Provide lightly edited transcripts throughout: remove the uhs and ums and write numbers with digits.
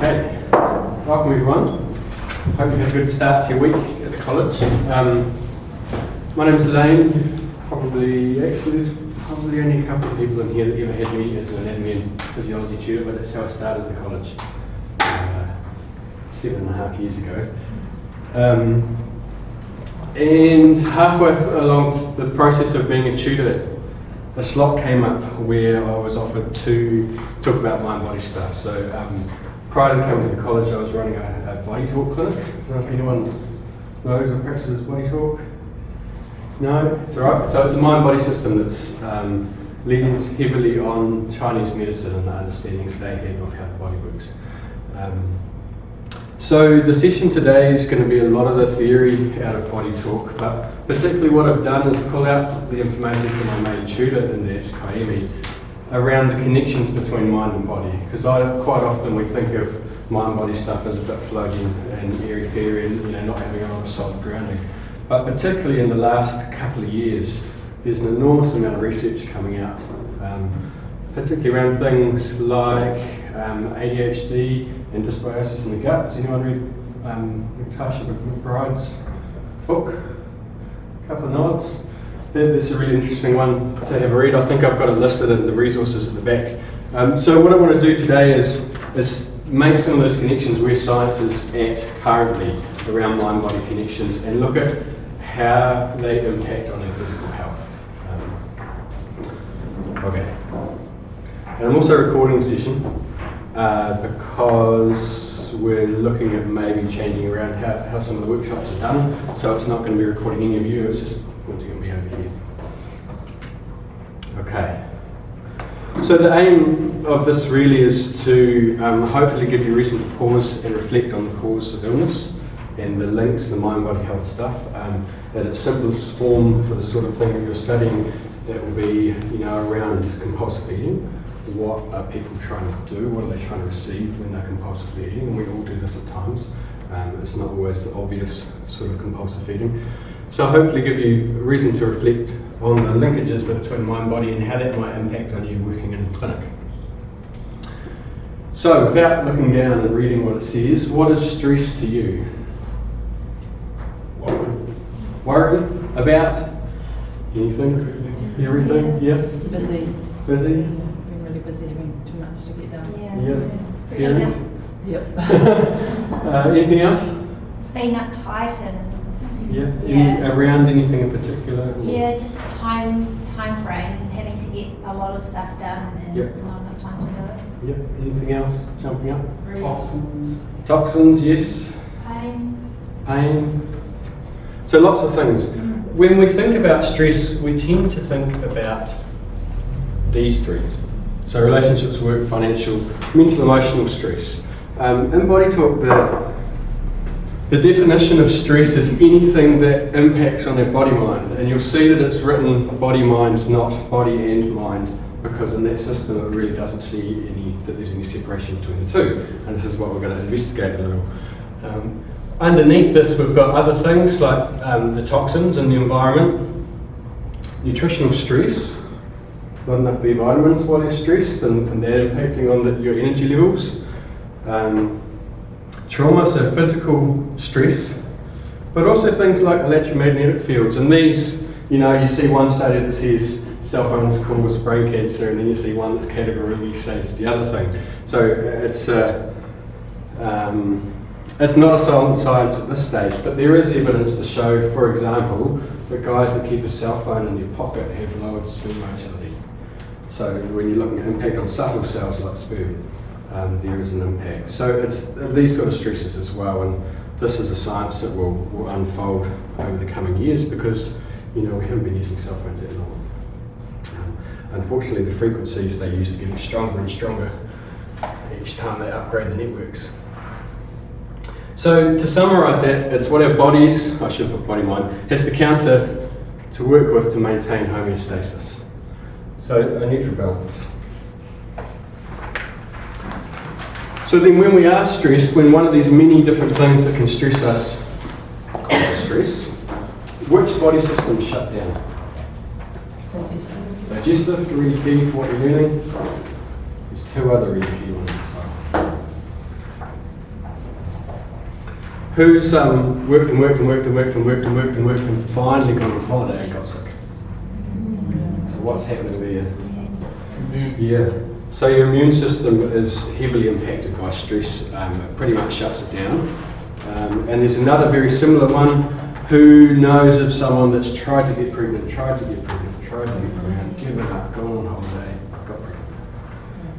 Okay, welcome everyone. Hope you had a good start to your week at the college. My name's Lane. There's probably only a couple of people in here that ever had me as an anatomy and physiology tutor, but that's how I started the college 7.5 years ago. And halfway along the process of being a tutor, a slot came up where I was offered to talk about mind-body stuff. So prior to coming to the college, I was running a body talk clinic. I don't know if anyone knows or practices body talk. No, it's all right. So it's a mind-body system that's leans heavily on Chinese medicine and the understandings they have of how the body works. So the session today is going to be a lot of the theory out of body talk, but particularly what I've done is pull out the information from my main tutor in that, Kaimi, around the connections between mind and body. Because quite often we think of mind-body stuff as a bit floating and airy-fairy and not having a lot of solid grounding. But particularly in the last couple of years, there's an enormous amount of research coming out, particularly around things like ADHD and dysbiosis in the gut. Has anyone read Natasha McBride's book? A couple of nods. That's a really interesting one to have a read. I think I've got it listed in the resources at the back. So what I want to do today is make some of those connections where science is at currently around mind-body connections and look at how they impact on our physical health. Okay. And I'm also recording the session because we're looking at maybe changing around how some of the workshops are done. So it's not going to be recording any of you, it's just going to be over here. Okay. So the aim of this really is to hopefully give you reason to pause and reflect on the cause of illness and the links, the mind-body health stuff. At its simplest form for the sort of thing that you're studying, it will be around compulsive eating. What are people trying to do? What are they trying to receive when they're compulsively eating? And we all do this at times. It's not always the obvious sort of compulsive eating. So hopefully give you a reason to reflect on the linkages between mind and body and how that might impact on you working in clinic. So without looking down and reading what it says, what is stress to you? Worry about anything? Everything? Yeah? Busy. Busy? Been really busy, having too much to get done. Yeah. Parents? Yep. Anything else? Being uptight and Around anything in particular? just time frames and having to get a lot of stuff done and not enough time to do it. Yep. Anything else jumping up? Toxins, yes. Pain. So lots of things. When we think about stress, we tend to think about these three. So relationships, work, financial, mental, emotional stress. In body talk, the definition of stress is anything that impacts on our body-mind, and you'll see that it's written body-mind, not body and mind, because in that system it really doesn't see that there's any separation between the two, and this is what we're going to investigate a little. Underneath this we've got other things like the toxins in the environment, nutritional stress, not enough B vitamins while you're stressed and that impacting on your energy levels. Trauma, so physical stress, but also things like electromagnetic fields. And these, you see one study that says cell phones cause brain cancer, and then you see one that categorically says the other thing. So it's not a solid science at this stage, but there is evidence to show, for example, that guys that keep a cell phone in their pocket have lowered sperm motility. So when you're looking at impact on subtle cells like sperm, there is an impact. So it's these sort of stresses as well, and this is a science that will unfold over the coming years because we haven't been using cell phones that long. Unfortunately, the frequencies they use are getting stronger and stronger each time they upgrade the networks. So to summarise that, it's what our bodies, I should put body-mind, has to counter to work with to maintain homeostasis. So a neutral balance. So then when we are stressed, when one of these many different things that can stress us causes stress, which body systems shut down? Digestive, really key for what you're learning. There's two other really key ones as well. Who's worked and finally gone on holiday and got sick? So what's happening there? Yeah. So your immune system is heavily impacted by stress. It pretty much shuts it down. And there's another very similar one. Who knows of someone that's tried to get pregnant, given up, gone on holiday, got pregnant?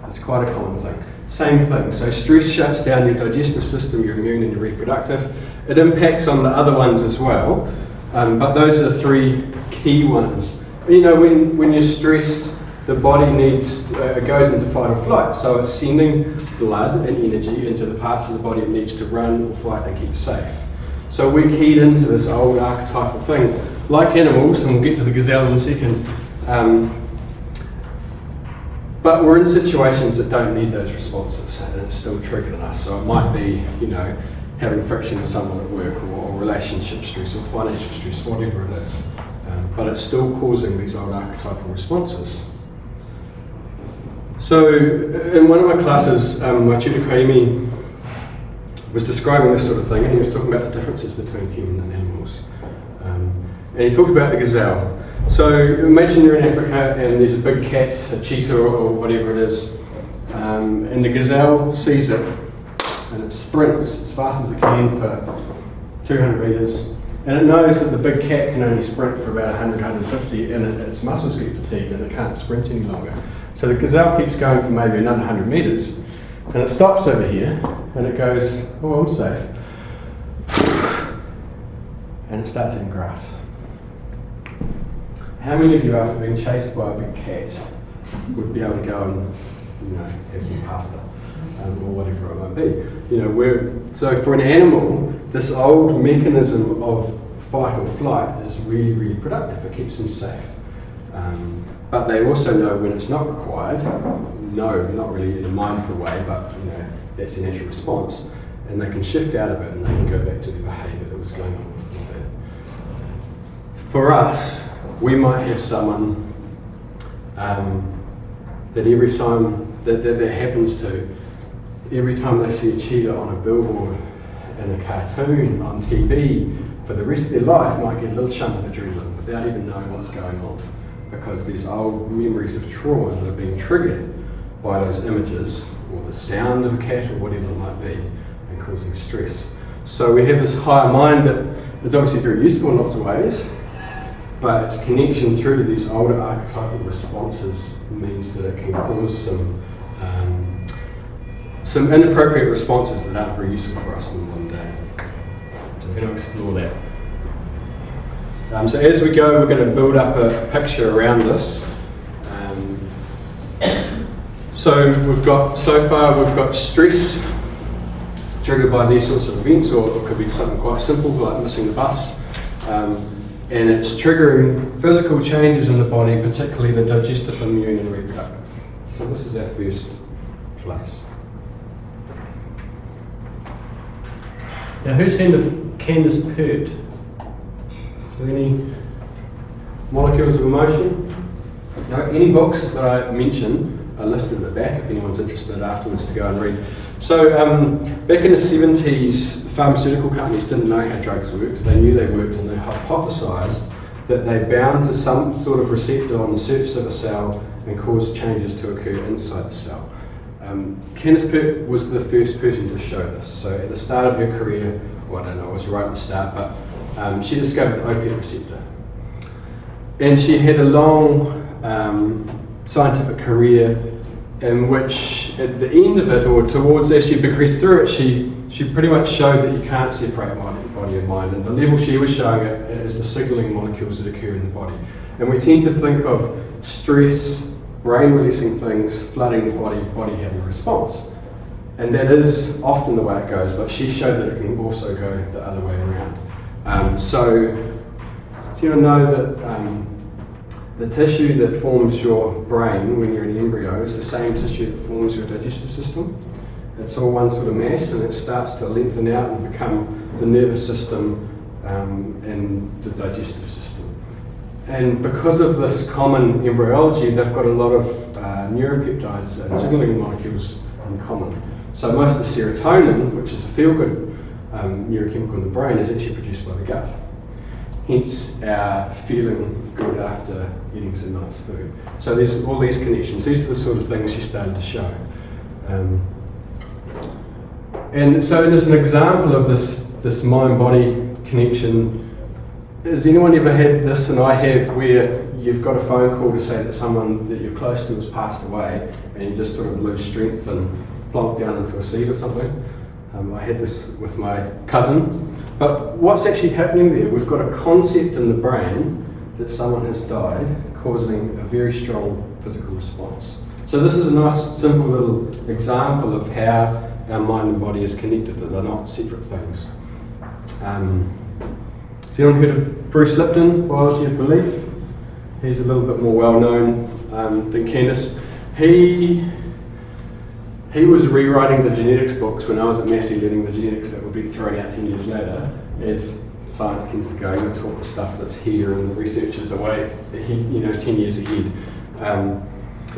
It's quite a common thing. Same thing. So stress shuts down your digestive system, your immune and your reproductive. It impacts on the other ones as well. But those are the three key ones. You know, when you're stressed, the body goes into fight or flight. So it's sending blood and energy into the parts of the body it needs to run or fight and keep safe. So we're keyed into this old archetypal thing. Like animals, and we'll get to the gazelle in a second, but we're in situations that don't need those responses, and it's still triggering us. So it might be, you know, having friction with someone at work, or relationship stress, or financial stress, whatever it is. But it's still causing these old archetypal responses. So in one of my classes, my tutor Kaimi was describing this sort of thing, and he was talking about the differences between human and animals. And he talked about the gazelle. So imagine you're in Africa and there's a big cat, a cheetah or whatever it is, and the gazelle sees it and it sprints as fast as it can for 200 metres, and it knows that the big cat can only sprint for about 100, 150, and its muscles get fatigued and it can't sprint any longer. So the gazelle keeps going for maybe another 100 metres, and it stops over here and it goes, oh, I'm safe, and it starts eating grass. How many of you, after being chased by a big cat, would be able to go and, you know, have some pasta, or whatever it might be? You know, so for an animal, this old mechanism of fight or flight is really, really productive. It keeps them safe. But they also know when it's not required. No, not really in a mindful way, but you know, that's their natural response, and they can shift out of it and they can go back to the behaviour that was going on before that. For us, we might have someone that every time that happens to, every time they see a cheetah on a billboard in a cartoon on TV, for the rest of their life might get a little shunt of adrenaline without even knowing what's going on, because these old memories of trauma that are being triggered by those images or the sound of a cat or whatever it might be, and causing stress. So we have this higher mind that is obviously very useful in lots of ways, but its connection through to these older archetypal responses means that it can cause some inappropriate responses that aren't very useful for us in the modern day. So we're going to explore that. So as we go, we're going to build up a picture around this. So so far we've got stress triggered by these sorts of events, or it could be something quite simple like missing the bus. And it's triggering physical changes in the body, particularly the digestive, immune and reproductive. So this is our first place. Now who's heard of Candace Pert? So any molecules of emotion? No, any books that I mention are listed at the back if anyone's interested afterwards to go and read. So back in the 70s, pharmaceutical companies didn't know how drugs worked. They knew they worked, and they hypothesised that they bound to some sort of receptor on the surface of a cell and caused changes to occur inside the cell. Candace Pert was the first person to show this. So at the start of her career, well, I don't know, it was right at the start, but she discovered the opiate receptor. And she had a long scientific career in which at the end of it, or towards as she progressed through it, she pretty much showed that you can't separate body and mind, and the level she was showing it is the signalling molecules that occur in the body. And we tend to think of stress, brain releasing things, flooding the body having a response. And that is often the way it goes, but she showed that it can also go the other way around. So you know that the tissue that forms your brain when you're in embryo is the same tissue that forms your digestive system. It's all one sort of mass, and it starts to lengthen out and become the nervous system and the digestive system. And because of this common embryology, they've got a lot of neuropeptides and signaling molecules in common. So most of the serotonin, which is a feel-good neurochemical in the brain is actually produced by the gut. Hence our feeling good after eating some nice food. So there's all these connections. These are the sort of things she started to show. And so as an example of this mind-body connection, has anyone ever had this, and I have, where you've got a phone call to say that someone that you're close to has passed away and you just sort of lose strength and plonk down into a seat or something? I had this with my cousin. But what's actually happening there, we've got a concept in the brain that someone has died, causing a very strong physical response. So this is a nice, simple little example of how our mind and body is connected, that they're not separate things. Has anyone heard of Bruce Lipton, Biology of Belief? He's a little bit more well known than Candice. He was rewriting the genetics books when I was at Massey, learning the genetics that would be thrown out 10 years later, as science tends to go. You talk the stuff that's here and the research is away, 10 years ahead.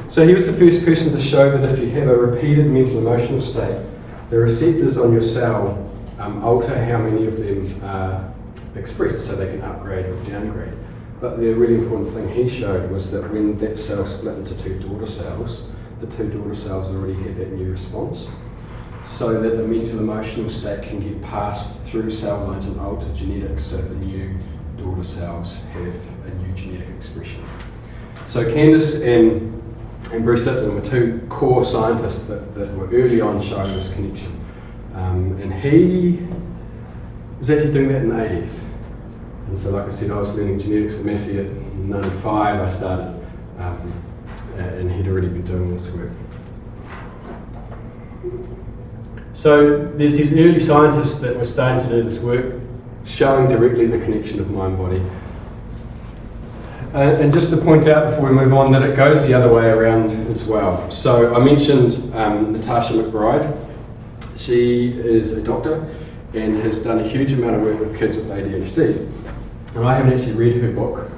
So he was the first person to show that if you have a repeated mental emotional state, the receptors on your cell alter how many of them are expressed, so they can upgrade or downgrade. But the really important thing he showed was that when that cell split into two daughter cells, the two daughter cells already had that new response, so that the mental emotional state can get passed through cell lines and alter genetics, so the new daughter cells have a new genetic expression. So Candice and Bruce Lipton were two core scientists that were early on showing this connection. And he was actually doing that in the 80s. And so, like I said, I was learning genetics at Massey at 95, I started, and he'd already been doing this work. So there's these early scientists that were starting to do this work, showing directly the connection of mind-body. And just to point out before we move on that it goes the other way around as well. So I mentioned Natasha McBride. She is a doctor and has done a huge amount of work with kids with ADHD. And I haven't actually read her book,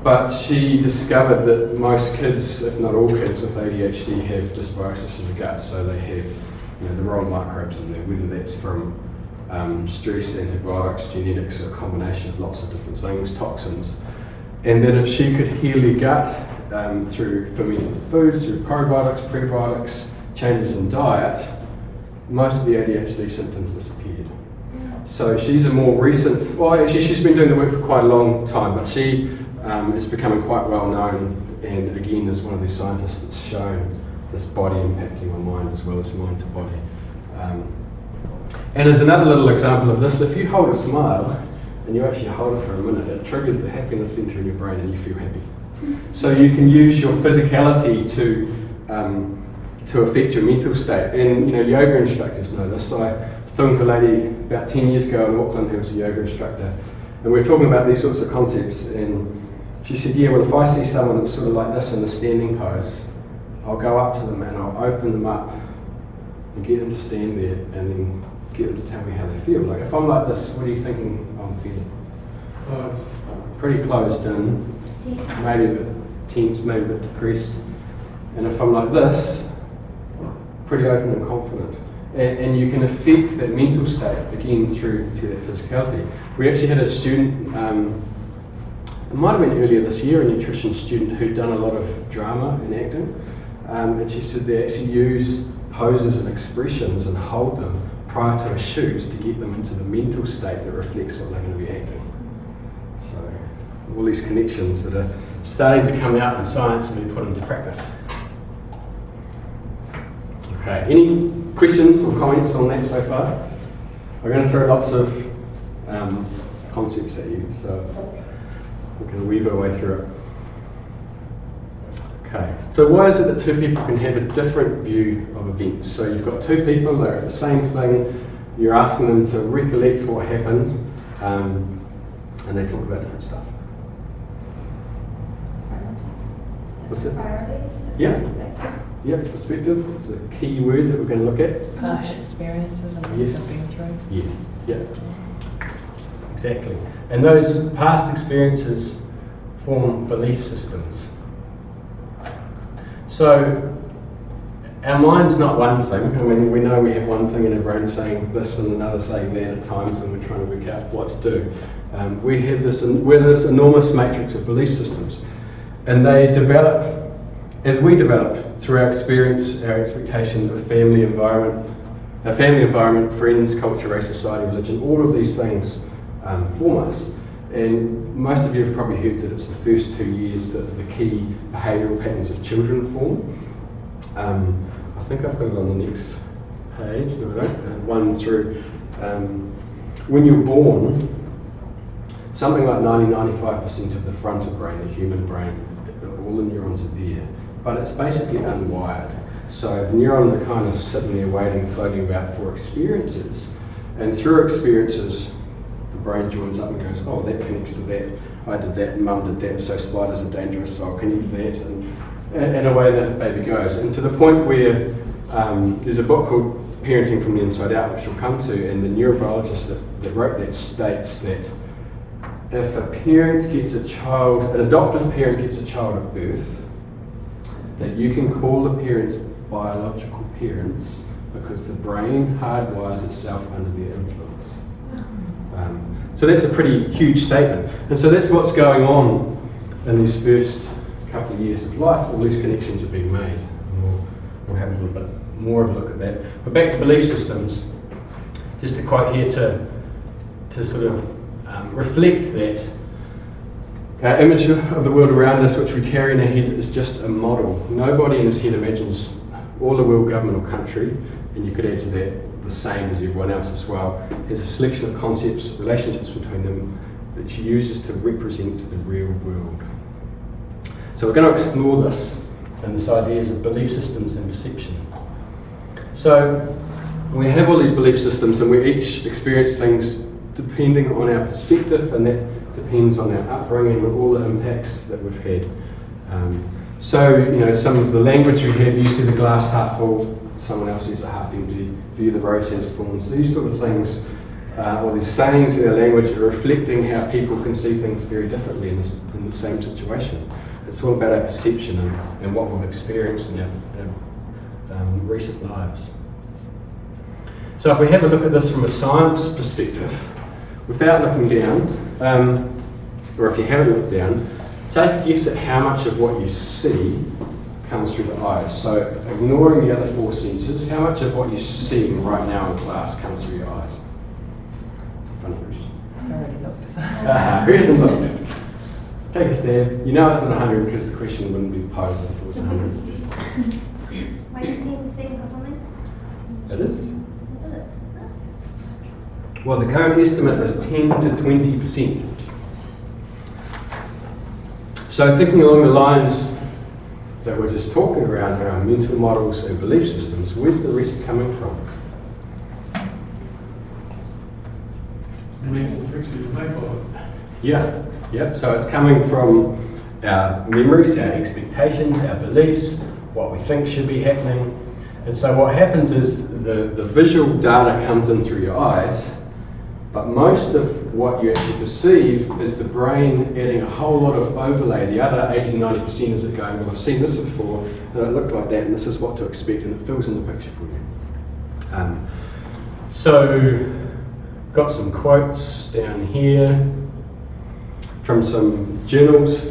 but she discovered that most kids, if not all kids with ADHD, have dysbiosis in the gut. So they have the wrong microbes in there, whether that's from stress, antibiotics, genetics, or a combination of lots of different things, toxins. And that if she could heal your gut through fermented foods, through probiotics, prebiotics, changes in diet, most of the ADHD symptoms disappeared. So she's a more recent, well actually she's been doing the work for quite a long time, but she is becoming quite well known, and again is one of these scientists that's shown this body impacting on mind as well as mind to body. And as another little example of this, if you hold a smile and you actually hold it for a minute, it triggers the happiness centre in your brain and you feel happy. So you can use your physicality to affect your mental state. And yoga instructors know this. So I was talking to a lady about 10 years ago in Auckland who was a yoga instructor, and we were talking about these sorts of concepts, and she said, yeah, well if I see someone that's sort of like this in the standing pose, I'll go up to them and I'll open them up and get them to stand there and then get them to tell me how they feel. Like if I'm like this, what are you thinking I'm feeling? Pretty closed in, maybe a bit tense, maybe a bit depressed. And if I'm like this, pretty open and confident. And you can affect that mental state again through that physicality. We actually had a student, it might have been earlier this year, a nutrition student who'd done a lot of drama and acting, and she said they actually use poses and expressions and hold them prior to a shoot to get them into the mental state that reflects what they're going to be acting. So all these connections that are starting to come out in science and be put into practice. Okay, any questions or comments on that so far? We're going to throw lots of concepts at you, so we're going to weave our way through it. Okay, so why is it that two people can have a different view of events? So you've got two people that are at the same thing, you're asking them to recollect what happened, and they talk about different stuff. What's it? Priorities? Yeah. Perspectives? Yeah, perspective. It's a key word that we're going to look at. Past experiences and things Yes. I've been through. Yeah. Exactly. And those past experiences form belief systems. So our mind's not one thing. I mean, we know we have one thing in our brain saying this and another saying that at times, and we're trying to work out what to do. We're this enormous matrix of belief systems, and they develop as we develop through our experience, our expectation of family environment, friends, culture, race, society, religion. All of these things form us. And most of you have probably heard that it's the first 2 years that the key behavioural patterns of children form. I think I've got it on the next page. No, I don't. One through. When you're born, something like 90-95% of the frontal brain, the human brain, all the neurons are there, but it's basically unwired. So the neurons are kind of sitting there waiting, floating about for experiences, and through experiences, the brain joins up and goes, oh, that connects to that, I did that, mum did that, so spiders are dangerous, so I'll connect that, and in a way that the baby goes. And to the point where there's a book called Parenting from the Inside Out, which we'll come to, and the neurobiologist that wrote that states that if a parent gets a child, an adoptive parent gets a child at birth, that you can call the parents biological parents because the brain hardwires itself under their influence. So that's a pretty huge statement. And so that's what's going on in these first couple of years of life. All these connections are being made. And we'll have a little bit more of a look at that. But back to belief systems, just a quote here to sort of reflect that our image of the world around us, which we carry in our head, is just a model. Nobody in his head imagines all the world, government or country, and you could add to that the same as everyone else as well, has a selection of concepts, relationships between them, that she uses to represent the real world. So we're going to explore this and this ideas of belief systems and perception. So we have all these belief systems and we each experience things depending on our perspective, and that depends on our upbringing and all the impacts that we've had. So, some of the language we have, you see the glass half full, someone else sees it half empty, view the rose has thorns, these sort of things, or these sayings in our language are reflecting how people can see things very differently in the same situation. It's all about our perception and what we've experienced in our recent lives. So if we have a look at this from a science perspective, without looking down, or if you haven't looked down, take a guess at how much of what you see comes through the eyes. So ignoring the other four senses, how much of what you're seeing right now in class comes through your eyes? It's a funny question. I already looked. Who hasn't looked? Take a stab. You know it's not 100 because the question wouldn't be posed if it was 100. Why do you think saying or something? It is. Well, the current estimate is 10 to 20%. So thinking along the lines that we're just talking around mental models and belief systems, where's the rest coming from? Yeah. So it's coming from our memories, our expectations, our beliefs, what we think should be happening. And so what happens is the visual data comes in through your eyes, but most of what you actually perceive is the brain adding a whole lot of overlay. The other 80 to 90% is it going, well, I've seen this before, and it looked like that, and this is what to expect, and it fills in the picture for you. So, got some quotes down here from some journals.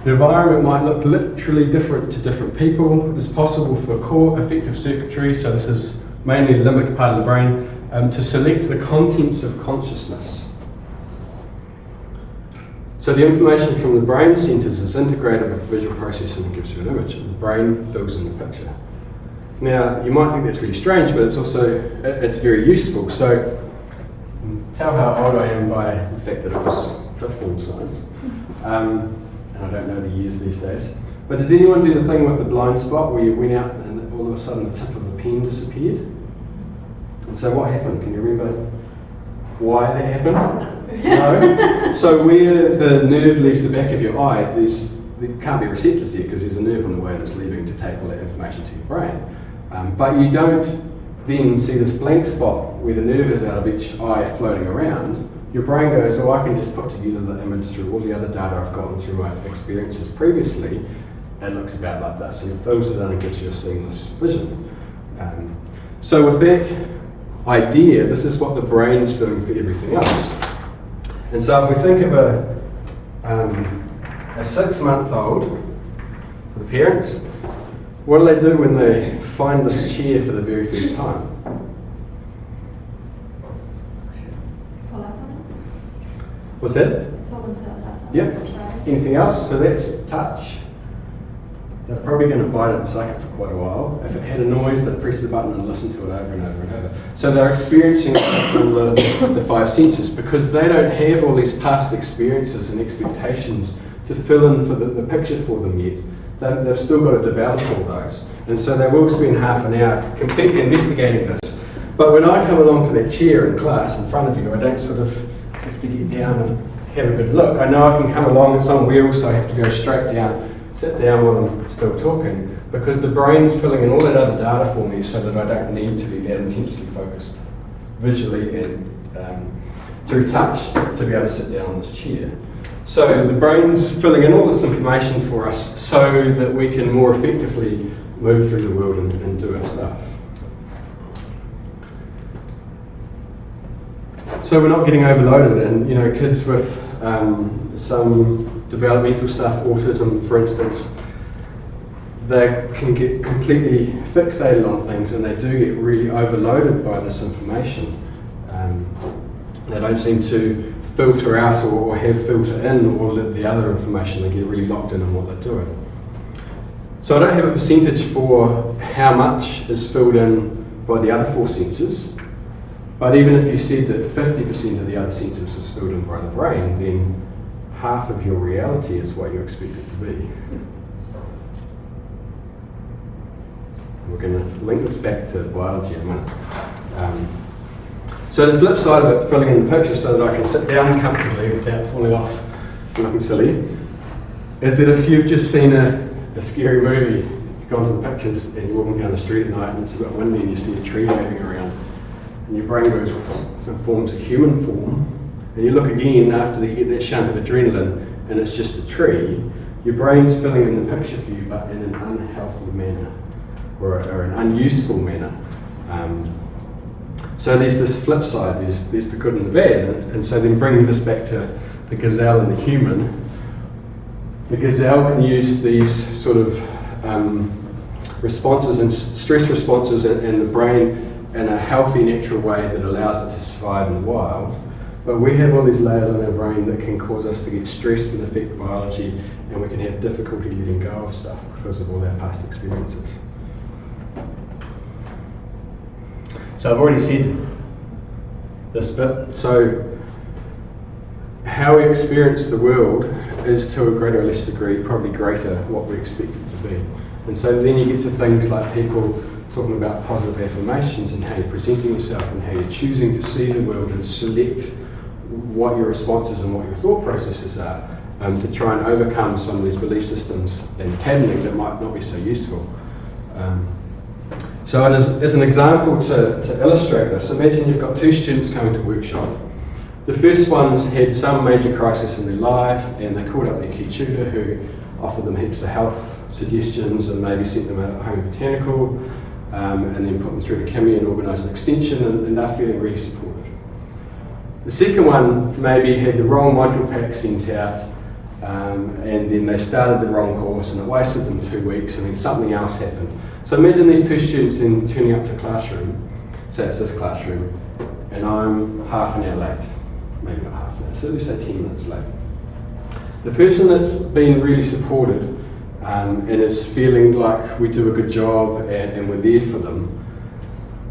The environment might look literally different to different people. It's possible for core affective circuitry, so this is mainly the limbic part of the brain, to select the contents of consciousness. So the information from the brain centres is integrated with visual processing and gives you an image, and the brain fills in the picture. Now, you might think that's really strange, but it's very useful. So, tell how old I am by the fact that it was fifth form science. And I don't know the years these days. But did anyone do the thing with the blind spot where you went out and all of a sudden the tip of the pen disappeared? And so what happened? Can you remember why that happened? No? So where the nerve leaves the back of your eye, there can't be receptors there because there's a nerve on the way that's leaving to take all that information to your brain. But you don't then see this blank spot where the nerve is out of each eye floating around. Your brain goes, oh, I can just put together the image through all the other data I've gotten through my experiences previously, it looks about like this, and it fills it in and gives you a seamless vision. So with that idea, this is what the brain's doing for everything else. And so if we think of a 6-month-old, for the parents, what do they do when they find this chair for the very first time? Pull up on What's that? it. Pull themselves up on Yep. it. Try. Anything else? So that's touch. They're probably going to bite it and suck it for quite a while. If it had a noise, they'd press the button and listen to it over and over and over. So they're experiencing it from the 5 senses because they don't have all these past experiences and expectations to fill in for the picture for them yet. They've still got to develop all those. And so they will spend half an hour completely investigating this. But when I come along to that chair in class in front of you, I don't sort of have to get down and have a good look. I know I can come along, it's on wheels, so I have to go straight down, sit down while I'm still talking, because the brain's filling in all that other data for me so that I don't need to be that intensely focused visually and through touch to be able to sit down on this chair. So the brain's filling in all this information for us so that we can more effectively move through the world and do our stuff. So we're not getting overloaded, and kids with some developmental stuff, autism for instance, they can get completely fixated on things and they do get really overloaded by this information. They don't seem to filter out or have filter in all the other information. They get really locked in on what they're doing. So I don't have a percentage for how much is filled in by the other 4 senses, but even if you said that 50% of the other senses is filled in by the brain, then half of your reality is what you expect it to be. We're going to link this back to biology in a minute. So the flip side of it, filling in the picture so that I can sit down comfortably without falling off and looking silly, is that if you've just seen a scary movie, you've gone to the pictures and you're walking down the street at night and it's a bit windy and you see a tree waving around, and your brain goes and forms a human form, and you look again after you get that shunt of adrenaline and it's just a tree, your brain's filling in the picture for you but in an unhealthy manner or an unuseful manner. So there's this flip side, there's the good and the bad, and so then bringing this back to the gazelle and the human, the gazelle can use these sort of responses and stress responses in the brain in a healthy, natural way that allows it to survive in the wild. But we have all these layers on our brain that can cause us to get stressed and affect biology, and we can have difficulty letting go of stuff because of all our past experiences. So I've already said this bit. So how we experience the world is to a greater or less degree, probably greater, what we expect it to be. And so then you get to things like people talking about positive affirmations and how you're presenting yourself and how you're choosing to see the world and select what your responses and what your thought processes are to try and overcome some of these belief systems and patterning that might not be so useful. So as an example to illustrate this, imagine you've got 2 students coming to workshop. The first one's had some major crisis in their life and they called up their key tutor who offered them heaps of health suggestions and maybe sent them out at home botanical and then put them through to Kimmy and organised an extension, and they're feeling really supported. The second one maybe had the wrong module pack sent out and then they started the wrong course and it wasted them 2 weeks and then something else happened. So imagine these 2 students then turning up to a classroom, say it's this classroom, and I'm half an hour late, maybe not half an hour, so let's say 10 minutes late. The person that's been really supported and is feeling like we do a good job and we're there for them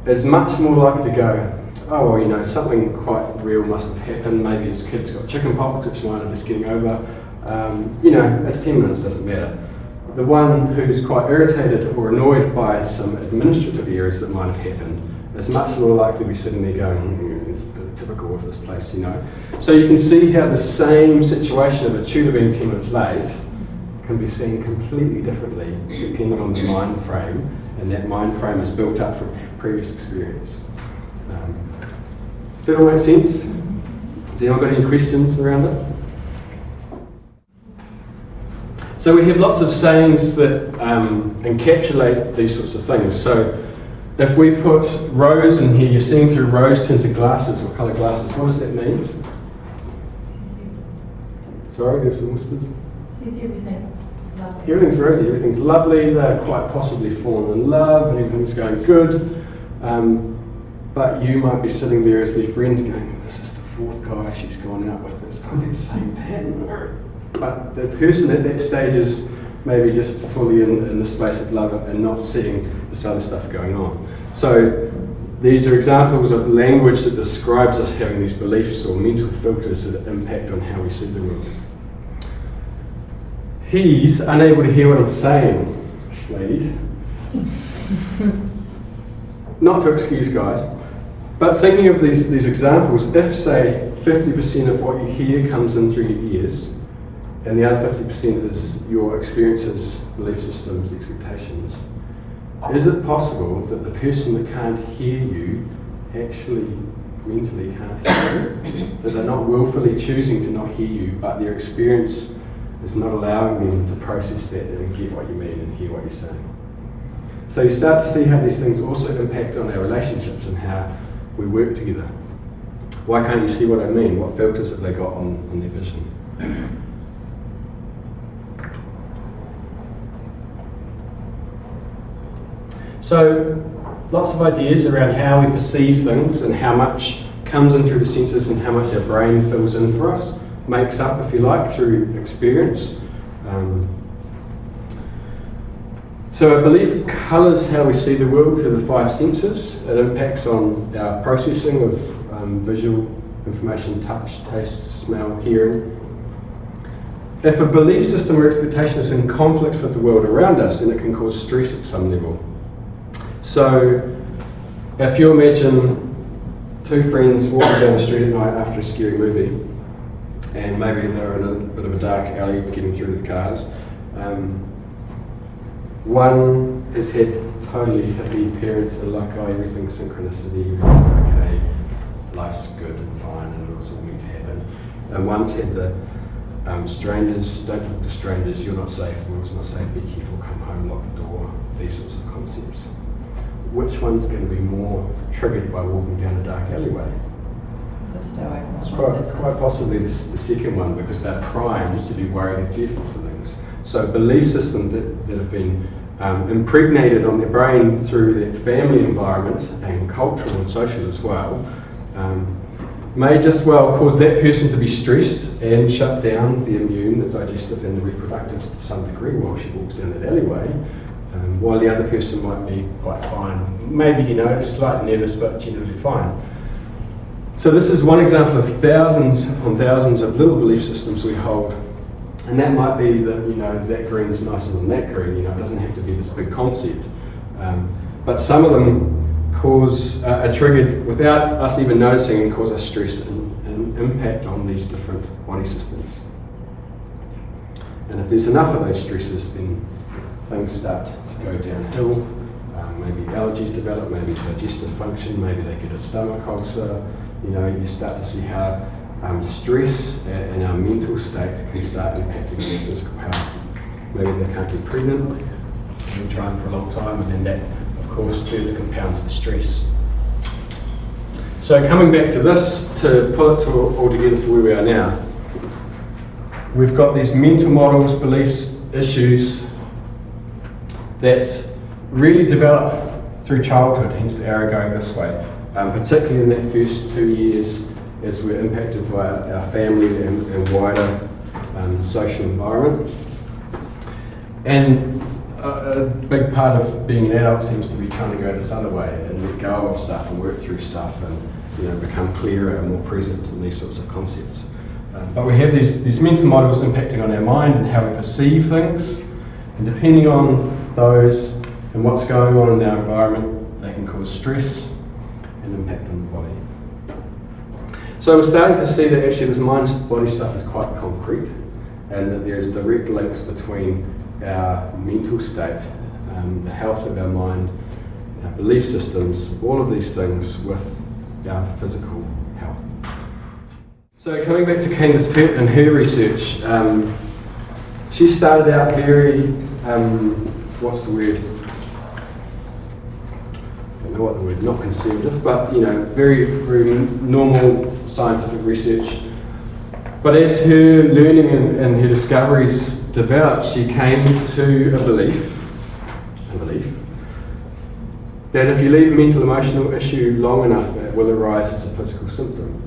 is much more likely to go, oh well, something quite real must have happened, maybe his kid's got chicken pox which might have just getting over, it's 10 minutes, doesn't matter. The one who's quite irritated or annoyed by some administrative errors that might have happened is much more likely to be sitting there going, it's typical of this place, So you can see how the same situation of a tutor being 10 minutes late can be seen completely differently depending on the mind frame, and that mind frame is built up from previous experience. Does that all make sense? Has anyone got any questions around it? So we have lots of sayings that encapsulate these sorts of things. So if we put rose in here, you're seeing through rose-tinted glasses or coloured glasses. What does that mean? Sorry, there's some whispers. Sees everything lovely. Everything's rosy, everything's lovely, they're quite possibly fallen in love, and everything's going good. But you might be sitting there as their friend going, this is the fourth guy she's gone out with that's got that same pattern. But the person at that stage is maybe just fully in the space of love and not seeing this other stuff going on. So these are examples of language that describes us having these beliefs or mental filters that impact on how we see the world. He's unable to hear what I'm saying, ladies. Not to excuse guys, but thinking of these examples, if say 50% of what you hear comes in through your ears, and the other 50% is your experiences, belief systems, expectations, is it possible that the person that can't hear you actually mentally can't hear you? That they're not willfully choosing to not hear you, but their experience is not allowing them to process that and get what you mean and hear what you're saying. So you start to see how these things also impact on our relationships and how we work together. Why can't you see what I mean? What filters have they got on their vision? So lots of ideas around how we perceive things and how much comes in through the senses and how much our brain fills in for us, makes up, if you like, through experience. So a belief colours how we see the world through the five senses. It impacts on our processing of visual information, touch, taste, smell, hearing. If a belief system or expectation is in conflict with the world around us, then it can cause stress at some level. So if you imagine two friends walking down the street at night after a scary movie, and maybe they're in a bit of a dark alley getting through the cars, one has had totally happy parents that are like, oh, everything's synchronicity, everything's okay, life's good and fine, and it's all meant to happen. And one's had the strangers, don't talk to strangers, you're not safe, the world's not safe, be careful, come home, lock the door, these sorts of concepts. Which one's going to be more triggered by walking down a dark alleyway? Quite possibly the second one, because they're primed to be worried and fearful for things. So belief systems that have been impregnated on their brain through that family environment and cultural and social as well, may just well cause that person to be stressed and shut down the immune, the digestive and the reproductive to some degree while she walks down that alleyway, while the other person might be quite fine. Maybe, slightly nervous but generally fine. So this is one example of thousands upon thousands of little belief systems we hold. And that might be that, that green's nicer than that green, it doesn't have to be this big concept. But some of them are triggered without us even noticing and cause us stress and impact on these different body systems. And if there's enough of those stresses, then things start to go downhill. Maybe allergies develop, maybe digestive function, maybe they get a stomach ulcer. You start to see how stress and our mental state can start impacting their physical health. Maybe they can't get pregnant, they've been trying for a long time, and then that, of course, further compounds the stress. So coming back to this, to pull it all together for where we are now, we've got these mental models, beliefs, issues that really develop through childhood, hence the arrow going this way, particularly in that first 2 years as we're impacted by our family and wider social environment. And a big part of being an adult seems to be trying to go this other way and let go of stuff and work through stuff and become clearer and more present in these sorts of concepts. But we have these mental models impacting on our mind and how we perceive things, and depending on those and what's going on in our environment, they can cause stress and impact on the body. So we're starting to see that actually this mind-body stuff is quite concrete, and that there's direct links between our mental state, the health of our mind, our belief systems, all of these things with our physical health. So coming back to Candace Pert and her research, she started out very, what's the word? I don't know what the word, not conservative, but very, very normal scientific research. But as her learning and her discoveries developed, she came to a belief that if you leave a mental emotional issue long enough, it will arise as a physical symptom,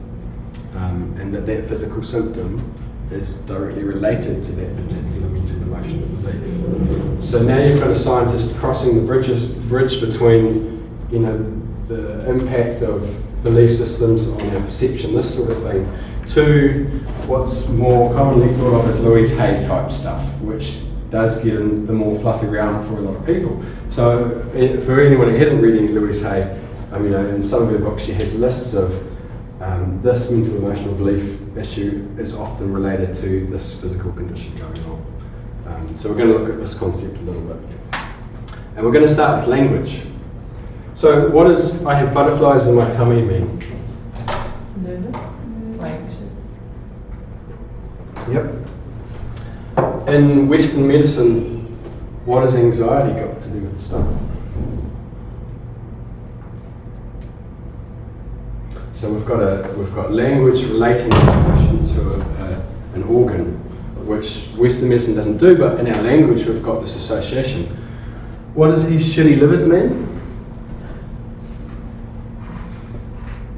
and that physical symptom is directly related to that particular mental emotional belief. So now you've got a scientist crossing the bridge between the impact of belief systems on our perception, this sort of thing, to what's more commonly thought of as Louise Hay type stuff, which does get in the more fluffy realm for a lot of people. So for anyone who hasn't read any Louise Hay, in some of her books she has lists of this mental emotional belief issue is often related to this physical condition going on. So we're going to look at this concept a little bit. And we're going to start with language. So what does I have butterflies in my tummy mean? Nervous? Or anxious? Yep. In Western medicine, what has anxiety got to do with the stomach? So we've got language relating emotion to an organ, which Western medicine doesn't do, but in our language we've got this association. What does his shitty liver mean?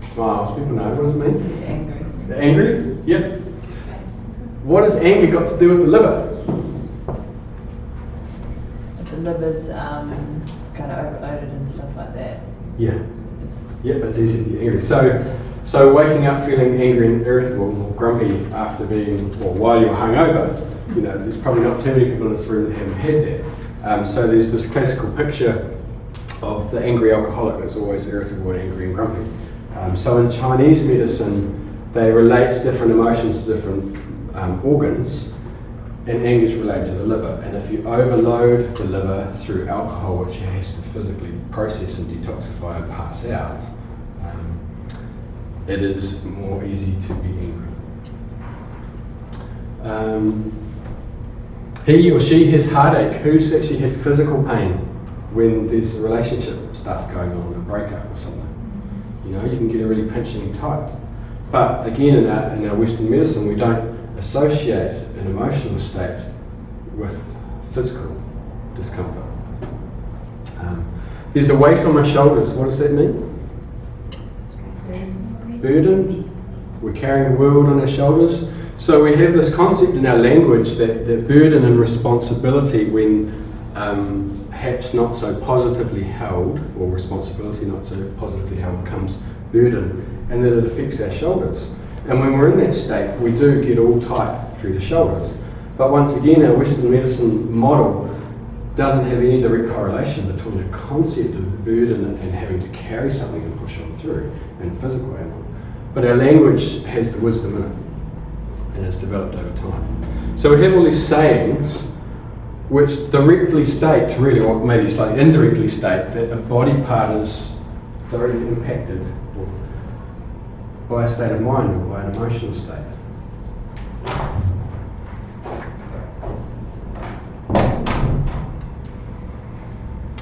Smiles, people know. What does it mean? Angry. Angry? Yep. What has anger got to do with the liver? The liver's kind of overloaded and stuff like that. Yeah. Yep, it's easy to get angry. So waking up feeling angry and irritable or grumpy after while you're hungover, there's probably not too many people in this room that haven't had that. So there's this classical picture of the angry alcoholic that's always irritable and angry and grumpy. So in Chinese medicine, they relate different emotions to different organs, and anger is related to the liver. And if you overload the liver through alcohol, which it has to physically process and detoxify and pass out, it is more easy to be angry. He or she has heartache. Who's actually had physical pain when there's relationship stuff going on, a breakup or something? You can get a really pinching tight. But again, in our Western medicine, we don't associate an emotional state with physical discomfort. There's a weight on my shoulders. What does that mean? Burdened. We're carrying the world on our shoulders. So we have this concept in our language that burden and responsibility, when perhaps not so positively held, or responsibility not so positively held, becomes burden, and that it affects our shoulders. And when we're in that state, we do get all tight through the shoulders. But once again, our Western medicine model doesn't have any direct correlation between the concept of burden and having to carry something and push on through and physical ailment. But our language has the wisdom in it, and it's developed over time. So we have all these sayings which directly state, really, or maybe slightly indirectly state, that a body part is directly impacted by a state of mind or by an emotional state.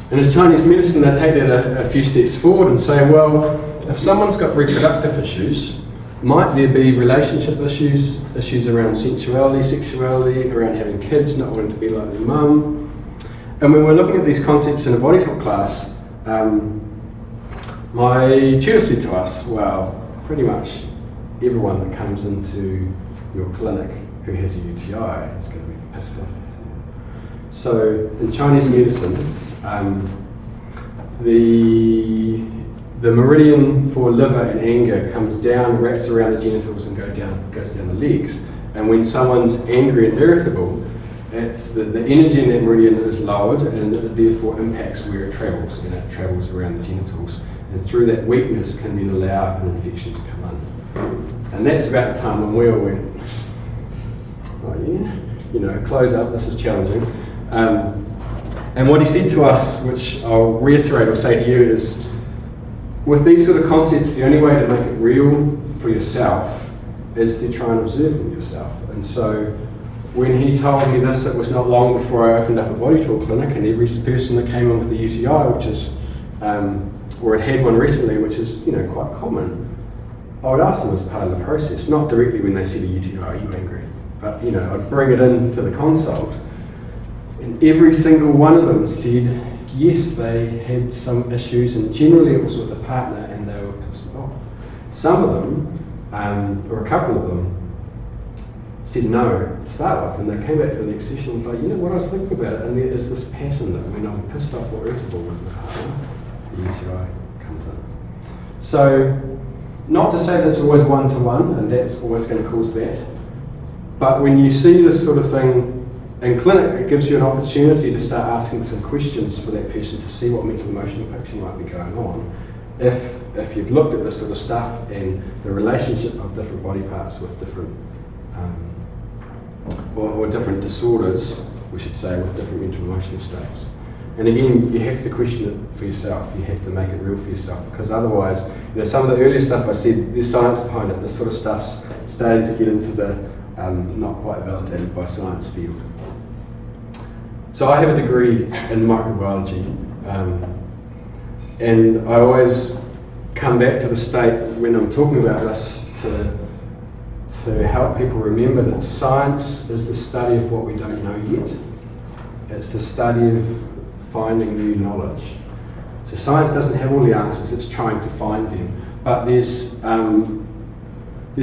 And as Chinese medicine, they take that a few steps forward and say, well, if someone's got reproductive issues, might there be relationship issues around sensuality, sexuality, around having kids, not wanting to be like their mum? And when we're looking at these concepts in a body talk class, my tutor said to us, well, pretty much everyone that comes into your clinic who has a UTI is going to be pissed off. So in Chinese medicine, the meridian for liver and anger comes down, wraps around the genitals and goes down the legs. And when someone's angry and irritable, it's the energy in that meridian is lowered, and it therefore impacts where it travels, and it travels around the genitals. And through that weakness can then allow an infection to come in. And that's about the time when we all went, oh yeah, close up, this is challenging. And what he said to us, which I'll reiterate or say to you, is with these sort of concepts, the only way to make it real for yourself is to try and observe them yourself. And so when he told me this, it was not long before I opened up a body talk clinic, and every person that came in with a UTI, which is, or had one recently, which is, quite common, I would ask them as part of the process, not directly when they said a UTI, are you angry? But, I'd bring it into the consult, and every single one of them said, yes, they had some issues, and generally it was with a partner, and they were pissed off. Some of them, or a couple of them, said no to start with, and they came back for the next session and was like, what I was thinking about it, and there is this pattern that when I'm pissed off or irritable with my partner, the UTI comes in. So, not to say that it's always one-to-one, and that's always going to cause that, but when you see this sort of thing in clinic, it gives you an opportunity to start asking some questions for that person to see what mental emotional picture might be going on. If you've looked at this sort of stuff and the relationship of different body parts with different or different disorders, we should say, with different mental emotional states. And again, you have to question it for yourself. You have to make it real for yourself, because otherwise, some of the earlier stuff I said, there's science behind it. This sort of stuff's starting to get into the not quite validated by science field. So I have a degree in microbiology, and I always come back to the state when I'm talking about this to help people remember that science is the study of what we don't know yet. It's the study of finding new knowledge. So science doesn't have all the answers, it's trying to find them. But there's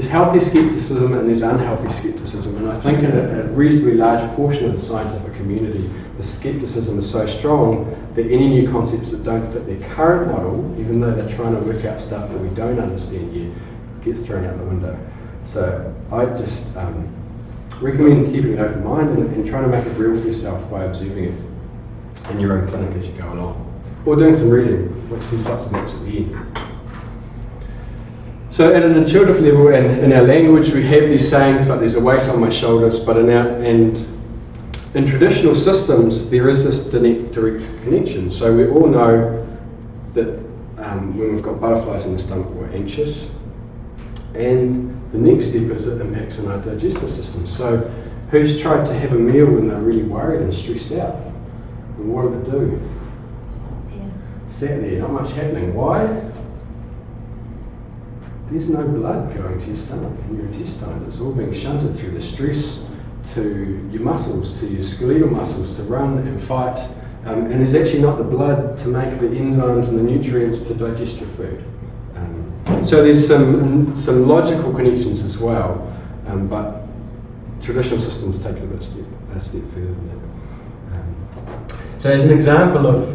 healthy skepticism and there's unhealthy skepticism, and I think in a reasonably large portion of the scientific community, the skepticism is so strong that any new concepts that don't fit their current model, even though they're trying to work out stuff that we don't understand yet, gets thrown out the window. So I just recommend keeping an open mind and trying to make it real for yourself by observing it in your own clinic as you go along, or doing some reading, which there's lots of books at the end. So at an intuitive level and in our language, we have these sayings like there's a weight on my shoulders, but in traditional systems, there is this direct connection. So we all know that when we've got butterflies in the stomach, we're anxious. And the next step is it impacts on our digestive system. So who's tried to have a meal when they're really worried and stressed out? And what did it do? Sat there, not much happening. Why? There's no blood going to your stomach and your intestines. It's all being shunted through the stress to your muscles, to your skeletal muscles, to run and fight. And there's actually not the blood to make the enzymes and the nutrients to digest your food. So there's some logical connections as well, but traditional systems take it a step further than that. So as an example of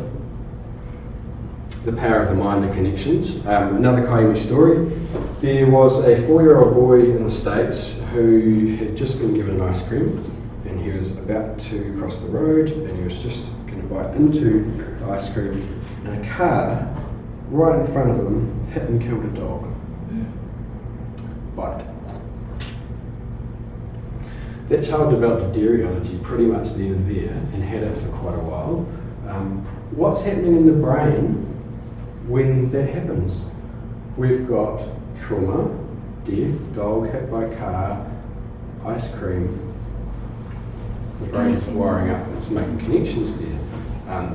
the power of the mind and connections, another Kaimi story. There was a 4-year-old boy in the States who had just been given an ice cream, and he was about to cross the road, and he was just going to bite into the ice cream, and a car right in front of him hit and killed a dog. Bite. That child developed a dairy allergy pretty much then and there, and had it for quite a while. What's happening in the brain when that happens? We've got trauma, death, dog hit by car, ice cream. The brain's wiring up and it's making connections there.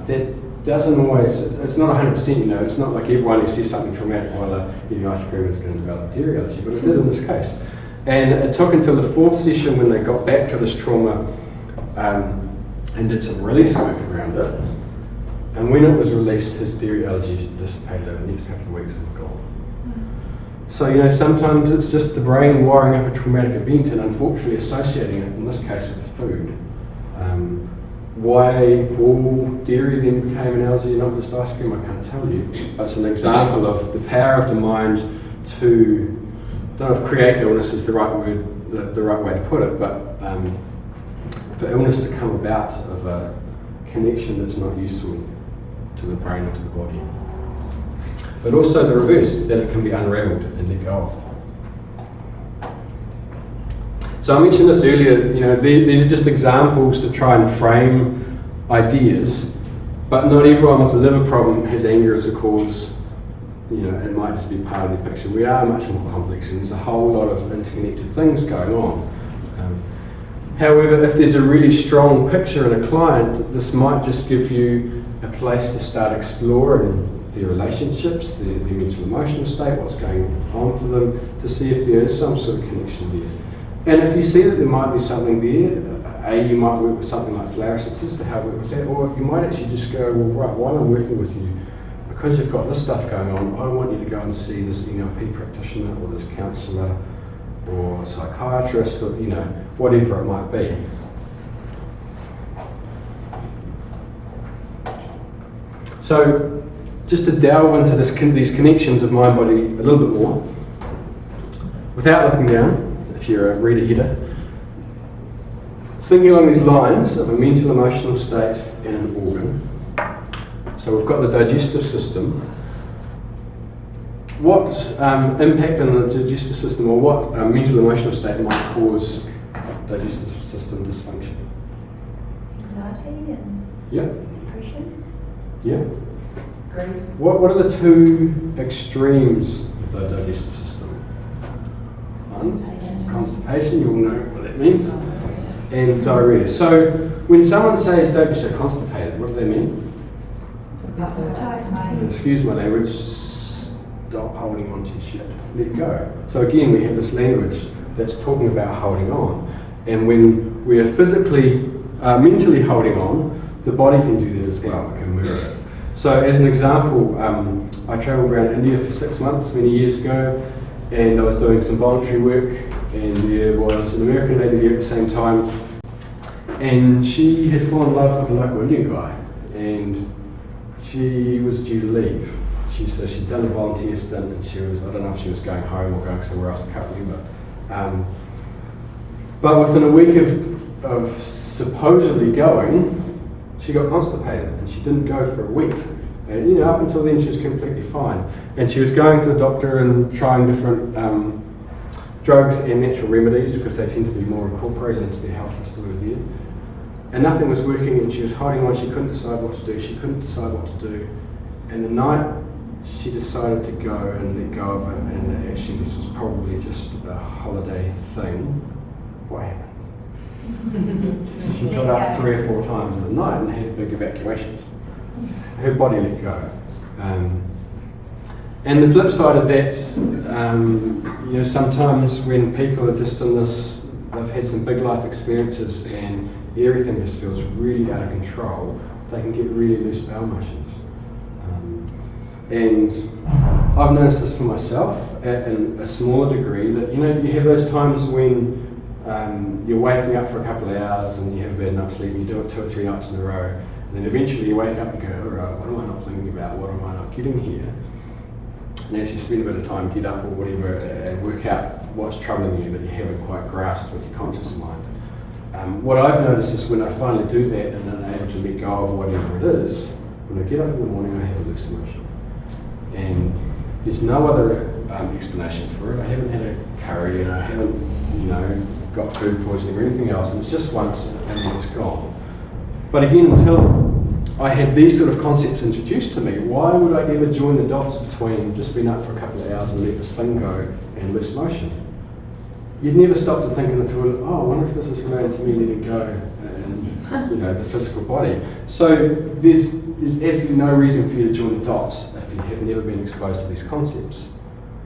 That doesn't always, it's not 100%, it's not like everyone who sees something traumatic while they're eating ice cream is going to develop dairy allergy, but it did in this case. And it took until the 4th session when they got back to this trauma and did some release work around it. And when it was released, his dairy allergy dissipated over the next couple of weeks and was gone. So, sometimes it's just the brain wiring up a traumatic event and unfortunately associating it, in this case, with food. Why all dairy then became an allergy and not just ice cream, I can't tell you. But it's an example of the power of the mind to, I don't know if create illness is the right word, the right way to put it, but for illness to come about of a connection that's not useful to the brain or to the body. But also the reverse, that it can be unraveled and let go of. So I mentioned this earlier, these are just examples to try and frame ideas, but not everyone with a liver problem has anger as a cause. It might just be part of the picture. We are much more complex and there's a whole lot of interconnected things going on. However, if there's a really strong picture in a client, this might just give you a place to start exploring their relationships, their mental emotional state, what's going on for them, to see if there is some sort of connection there. And if you see that there might be something there, you might work with something like flower essences to help work with that, or you might actually just go, well, right, while I'm working with you, because you've got this stuff going on, I want you to go and see this NLP practitioner or this counsellor or psychiatrist, or whatever it might be. So, just to delve into these connections of mind body a little bit more, without looking down, if you're a reader header, thinking along these lines of a mental emotional state and an organ. So we've got the digestive system. What impact on the digestive system, or what mental emotional state might cause digestive system dysfunction? Anxiety and Yeah. depression. Yeah. Great. What are the two extremes of the digestive system? Constipation, you all know what that means, and diarrhea. So when someone says don't be so constipated, what do they mean? Excuse my language, stop holding on to your shit, let go. So again, we have this language that's talking about holding on. And when we are physically, mentally holding on, the body can do that as well, it can mirror it. So as an example, I travelled around India for 6 months many years ago, and I was doing some voluntary work, and there was an American lady there at the same time, and she had fallen in love with a local Indian guy, and she was due to leave. So she'd done a volunteer stint, and she was, I don't know if she was going home or going somewhere else, I can't remember. But within a week of supposedly going, she got constipated, and she didn't go for a week. And up until then she was completely fine. And she was going to the doctor and trying different drugs and natural remedies, because they tend to be more incorporated into their health system over there. And nothing was working, and she was holding on, she couldn't decide what to do, And the night she decided to go and let go of it, and actually this was probably just a holiday thing, what happened? She got up 3 or 4 times in the night and had big evacuations. Her body let go. And the flip side of that, sometimes when people are just in this, they've had some big life experiences and everything just feels really out of control, they can get really loose bowel motions. And I've noticed this for myself in a smaller degree, that you have those times when you're waking up for a couple of hours and you have a bad night's sleep, and you do it 2 or 3 nights in a row, and then eventually you wake up and go, all right, what am I not thinking about, what am I not getting here? And as you spend a bit of time, get up or whatever, and work out what's troubling you that you haven't quite grasped with your conscious mind. What I've noticed is when I finally do that and I'm able to let go of whatever it is, when I get up in the morning I have a loose emotion. And there's no other explanation for it. I haven't had a curry, and I haven't, got food poisoning or anything else, and it's just once and then it's gone. But again, until I had these sort of concepts introduced to me, why would I ever join the dots between just being up for a couple of hours and let this thing go and loose motion? You'd never stop to think in the toilet, I wonder if this is related to me letting go and the physical body. So there's absolutely no reason for you to join the dots if you have never been exposed to these concepts.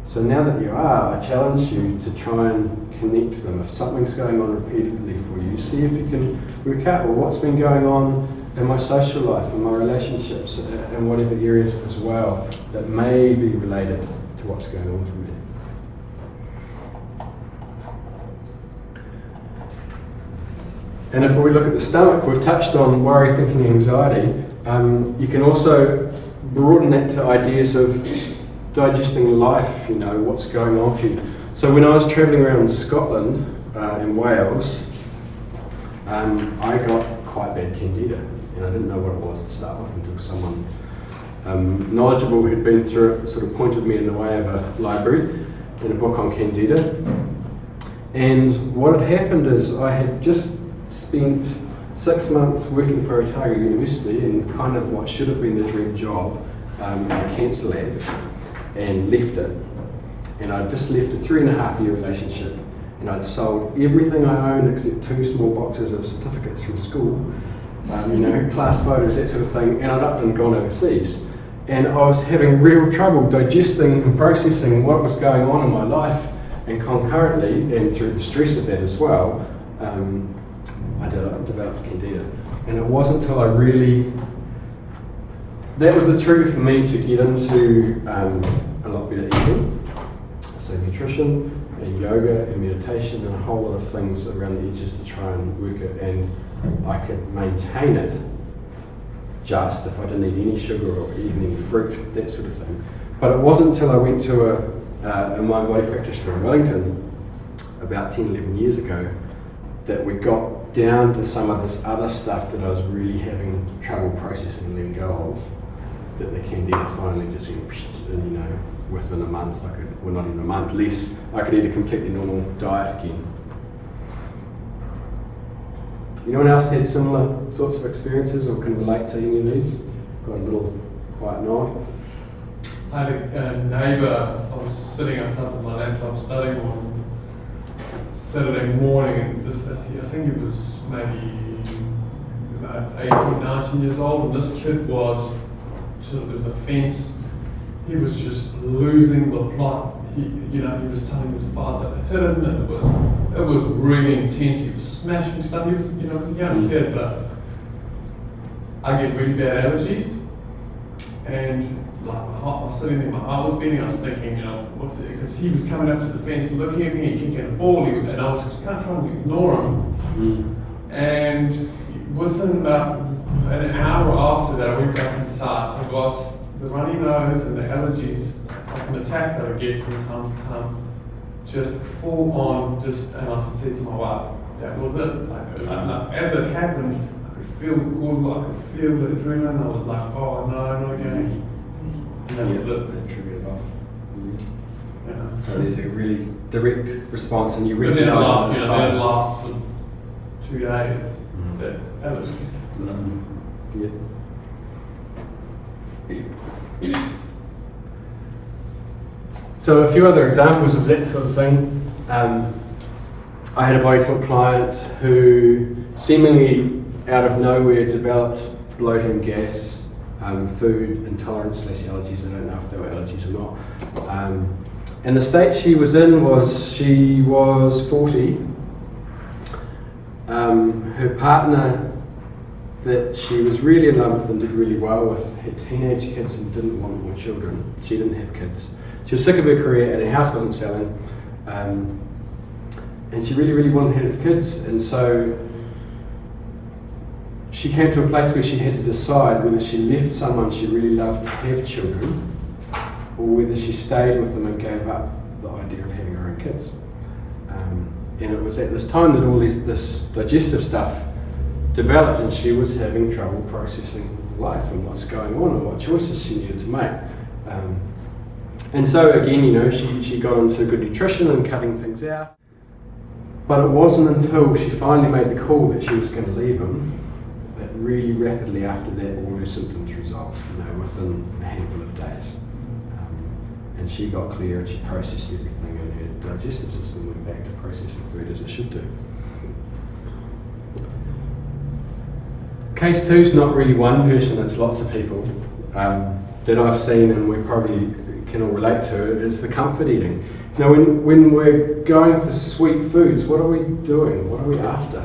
So now that you are, I challenge you to try and connect them. If something's going on repeatedly for you, see if you can work out, well, what's been going on in my social life, in my relationships, and whatever areas as well that may be related to what's going on for me. And if we look at the stomach, we've touched on worry, thinking, anxiety. You can also broaden that to ideas of digesting life, what's going on for you. So when I was travelling around Scotland, in Wales, I got quite bad candida, and I didn't know what it was to start with until someone knowledgeable who'd been through it sort of pointed me in the way of a library in a book on candida. And what had happened is I had just spent 6 months working for Otago University in kind of what should have been the dream job in a cancer lab, and left it. And I just left a 3.5-year relationship, and I'd sold everything I owned except 2 small boxes of certificates from school, class photos, that sort of thing, and I'd up and gone overseas. And I was having real trouble digesting and processing what was going on in my life, and concurrently, and through the stress of that as well, I developed Candida. And it wasn't until that was the trigger for me to get into a lot better eating, so nutrition and yoga and meditation and a whole lot of things around the edges to try and work it, and I could maintain it just if I didn't eat any sugar or even any fruit, that sort of thing. But it wasn't until I went to a mind body practitioner in Wellington about 10, 11 years ago that we got down to some of this other stuff that I was really having trouble processing and letting go of, that the Candida finally just went, and within a month not even a month, less, I could eat a completely normal diet again. Anyone else had similar sorts of experiences or can relate to any of these? Got a little quiet nod. I had a neighbour, I was sitting outside with my laptop studying on Saturday morning, and I think it was maybe about 18, 19 years old, and this kid was, there was a fence, he was just losing the plot. He was telling his father to hit him, and it was really intense. He was smashing stuff. He was, was a young kid, but I get really bad allergies, and like my heart, I was sitting there, my heart was beating. I was thinking, because he was coming up to the fence, looking at me and kicking a ball, and I was kind of trying to ignore him. And within about an hour after that, I went back inside. I got the runny nose and the allergies. It's like an attack that I get from time to time. Just full on, and I said to my wife, that was it. As it happened, I could feel the cortisol, I could feel the adrenaline. I was like, oh no, not again. And that was it. That triggered it off. Yeah. So there's a really direct response, and you But really then it know lasts, it lasts for 2 days. That allergies. Yeah. So a few other examples of that sort of thing. I had a body talk client who seemingly out of nowhere developed bloating, gas, food intolerance / allergies. I don't know if they were allergies or not. And the state she was in was, she was 40. Her partner that she was really in love with and did really well with had teenage kids and didn't want more children. She didn't have kids. She was sick of her career and her house wasn't selling. And she really, really wanted to have kids. And so she came to a place where she had to decide whether she left someone she really loved to have children, or whether she stayed with them and gave up the idea of having her own kids. And it was at this time that all this digestive stuff developed, and she was having trouble processing life and what's going on and what choices she needed to make. And so again, she got into good nutrition and cutting things out. But it wasn't until she finally made the call that she was going to leave him that really rapidly after that all her symptoms resolved, within a handful of days. And she got clear and she processed everything, and her digestive system went back to processing food as it should do. Case 2 is not really one person, it's lots of people that I've seen, and we probably can all relate to it, is the comfort eating. Now when we're going for sweet foods, what are we doing? What are we after?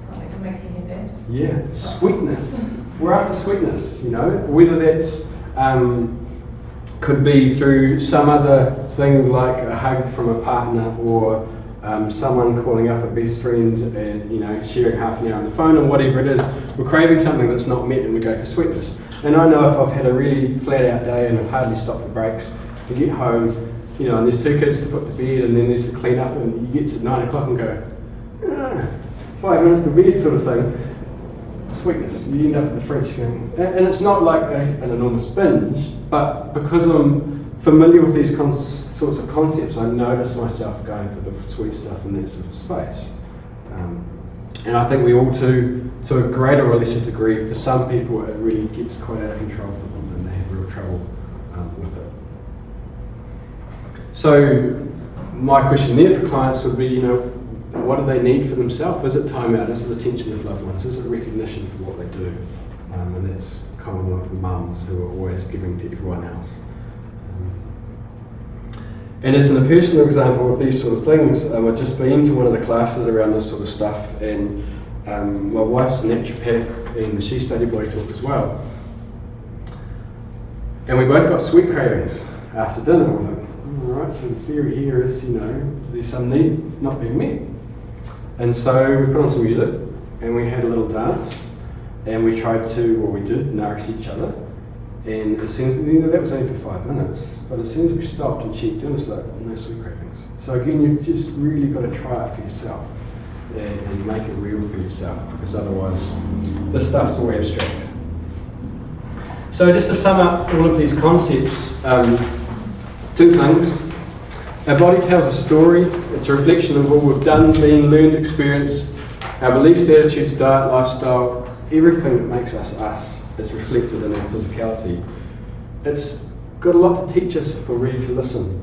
Something to make you bad. Yeah, sweetness. We're after sweetness, whether that's could be through some other thing like a hug from a partner, or someone calling up a best friend and sharing half an hour on the phone, or whatever it is. We're craving something that's not met and we go for sweetness. And I know if I've had a really flat out day and I've hardly stopped for breaks, to get home, and there's 2 kids to put to bed, and then there's the clean up, and you get to 9 o'clock and go, 5 minutes to bed sort of thing. Sweetness, you end up in the fridge going, and it's not like an enormous binge, but because I'm familiar with these sorts of concepts, I notice myself going for the sweet stuff in that sort of space. And I think we all, to a greater or lesser degree, for some people it really gets quite out of control for them and they have real trouble with it. So my question there for clients would be, you know, what do they need for themselves? Is it time out? Is it attention of loved ones? Is it recognition for what they do? And that's common with mums who are always giving to everyone else. And as in a personal example of these sort of things, I've just been to one of the classes around this sort of stuff, and my wife's a naturopath and she studied body talk as well. And we both got sweet cravings after dinner. We're like, alright, so the theory here is, you know, there's some need not being met. And so we put on some music and we had a little dance and we tried to, or we did, nourish each other. And as soon as, you know, that was only for 5 minutes, but as soon as we stopped and checked in, it's like, no sweet cravings. So again, you've just really got to try it for yourself and make it real for yourself, because otherwise this stuff's all abstract. So just to sum up all of these concepts, 2 things. Our body tells a story. It's a reflection of all we've done, been, learned, experienced. Our beliefs, attitudes, diet, lifestyle, everything that makes us us is reflected in our physicality. It's got a lot to teach us if we're ready to listen.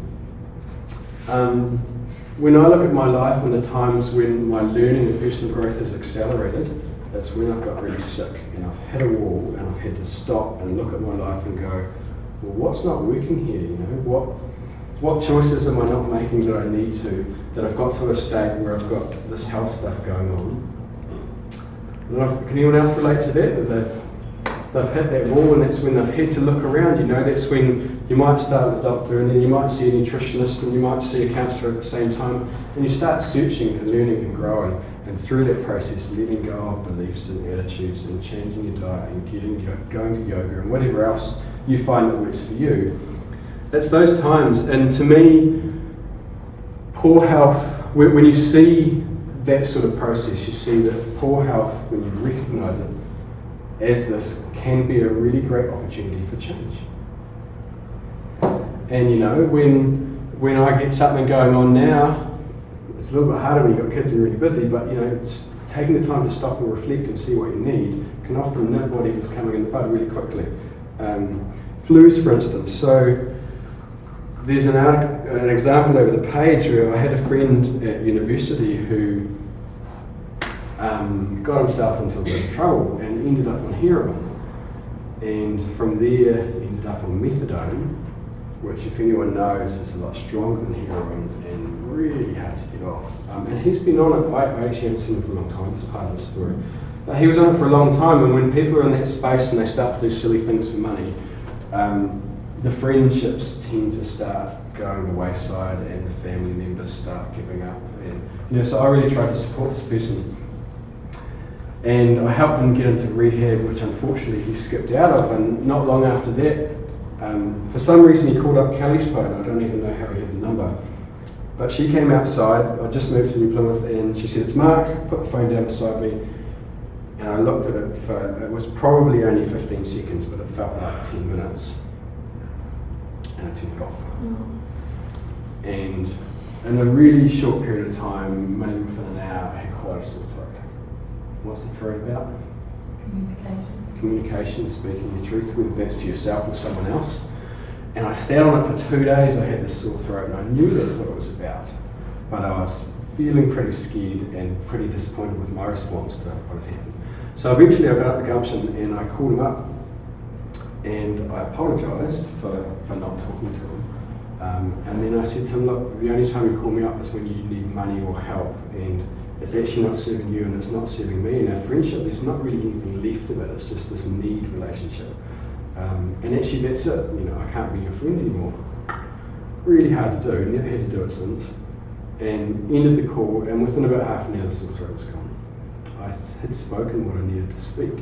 When I look at my life and the times when my learning and personal growth has accelerated, that's when I've got really sick and I've hit a wall and I've had to stop and look at my life and go, well, what's not working here? You know, what choices am I not making that I need to, that I've got to a state where I've got this health stuff going on? Can anyone else relate to that? They've hit that wall, and that's when they've had to look around. You know, that's when you might start with a doctor, and then you might see a nutritionist, and you might see a counsellor at the same time, and you start searching and learning and growing, and through that process, letting go of beliefs and attitudes, and changing your diet, and going to yoga, and whatever else you find that works for you. It's those times, and to me, poor health, when you see that sort of process, you see that poor health, when you recognise it as this, can be a really great opportunity for change. And you know, when I get something going on now, it's a little bit harder when you've got kids and you're really busy, but you know, it's taking the time to stop and reflect and see what you need can often nip whatever's coming in the bud really quickly. Flus, for instance. So there's an example over the page where I had a friend at university who got himself into a bit of trouble and ended up on heroin. And from there ended up on methadone, which if anyone knows is a lot stronger than heroin and really hard to get off. And he's been on it, I actually haven't seen him for a long time, it's part of the story. But he was on it for a long time, and when people are in that space and they start to do silly things for money, the friendships tend to start going the wayside and the family members start giving up. And you know, so I really tried to support this person. And I helped him get into rehab, which unfortunately he skipped out of, and not long after that, for some reason he called up Kelly's phone. I don't even know how he had the number. But she came outside, I just moved to New Plymouth, and she said, "It's Mark," put the phone down beside me, and I looked at it for, it was probably only 15 seconds, but it felt like 10 minutes. And I turned it off. And in a really short period of time, maybe within an hour, I had quite a sore throat. What's the throat about? Communication, speaking your truth, whether that's to yourself or someone else. And I sat on it for 2 days. I had this sore throat, and I knew that's what it was about. But I was feeling pretty scared and pretty disappointed with my response to what had happened. So eventually I got up the gumption and I called him up. And I apologised for not talking to him. And then I said to him, "Look, the only time you call me up is when you need money or help, and it's actually not serving you and it's not serving me. And our friendship, there's not really anything left of it, it's just this need relationship. And actually that's it, you know, I can't be your friend anymore." Really hard to do, never had to do it since. And ended the call, and within about half an hour the sore throat was gone. I had spoken what I needed to speak.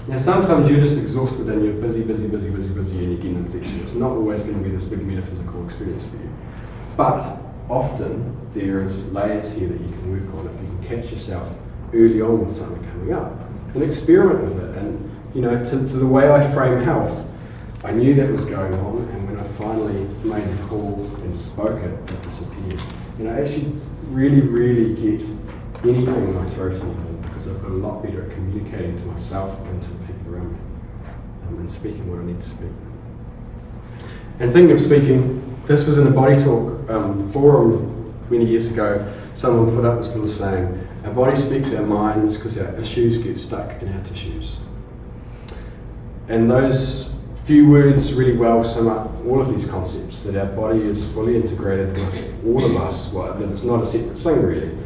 Now sometimes you're just exhausted and you're busy and you get an infection. It's not always going to be this big metaphysical experience for you. But often there is layers here that you can work on if you can catch yourself early on with something coming up and experiment with it. And you know, to the way I frame health, I knew that was going on, and when I finally made the call and spoke it, it disappeared. You know, I actually really get anything in my throat anymore, because I've got a lot better at communicating to myself and to the people around me, and speaking what I need to speak. And thinking of speaking, this was in a body talk forum many years ago. Someone put up this little saying, our body speaks our minds because our issues get stuck in our tissues. And those few words really well sum up all of these concepts, that our body is fully integrated with all of us, well, that it's not a separate thing really,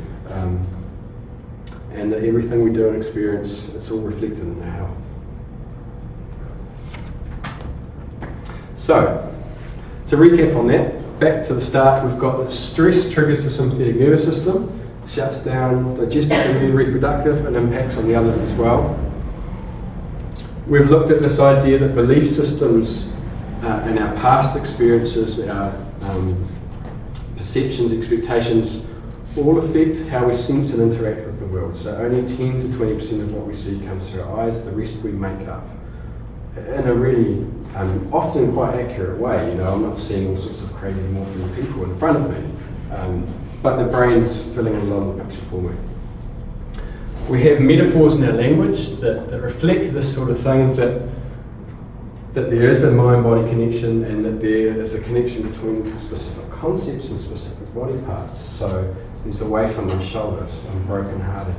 and that everything we do and experience, it's all reflected in our health. So, to recap on that, back to the start, we've got that stress triggers the sympathetic nervous system, shuts down digestive and reproductive, and impacts on the others as well. We've looked at this idea that belief systems and our past experiences, our perceptions, expectations, all affect how we sense and interact with the world. So only 10 to 20% of what we see comes through our eyes, the rest we make up. In a really often quite accurate way. You know, I'm not seeing all sorts of crazy morphing people in front of me, but the brain's filling in a lot of the picture for me. We have metaphors in our language that reflect this sort of thing, that there is a mind-body connection and that there is a connection between specific concepts and specific body parts. So there's a weight on my shoulders, I'm broken-hearted.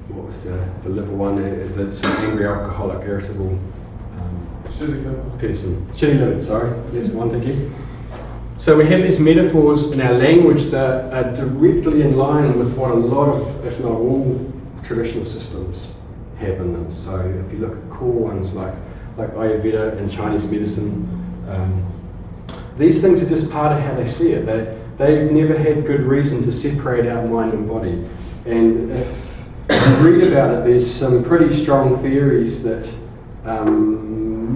What was the level one there? That's an angry, alcoholic, irritable person. Shitty-livered, sorry. That's the one, thank you. So we have these metaphors in our language that are directly in line with what a lot of, if not all, traditional systems have in them. So if you look at core ones like Ayurveda and Chinese medicine, these things are just part of how they see it. They've never had good reason to separate out mind and body. And if you read about it, there's some pretty strong theories that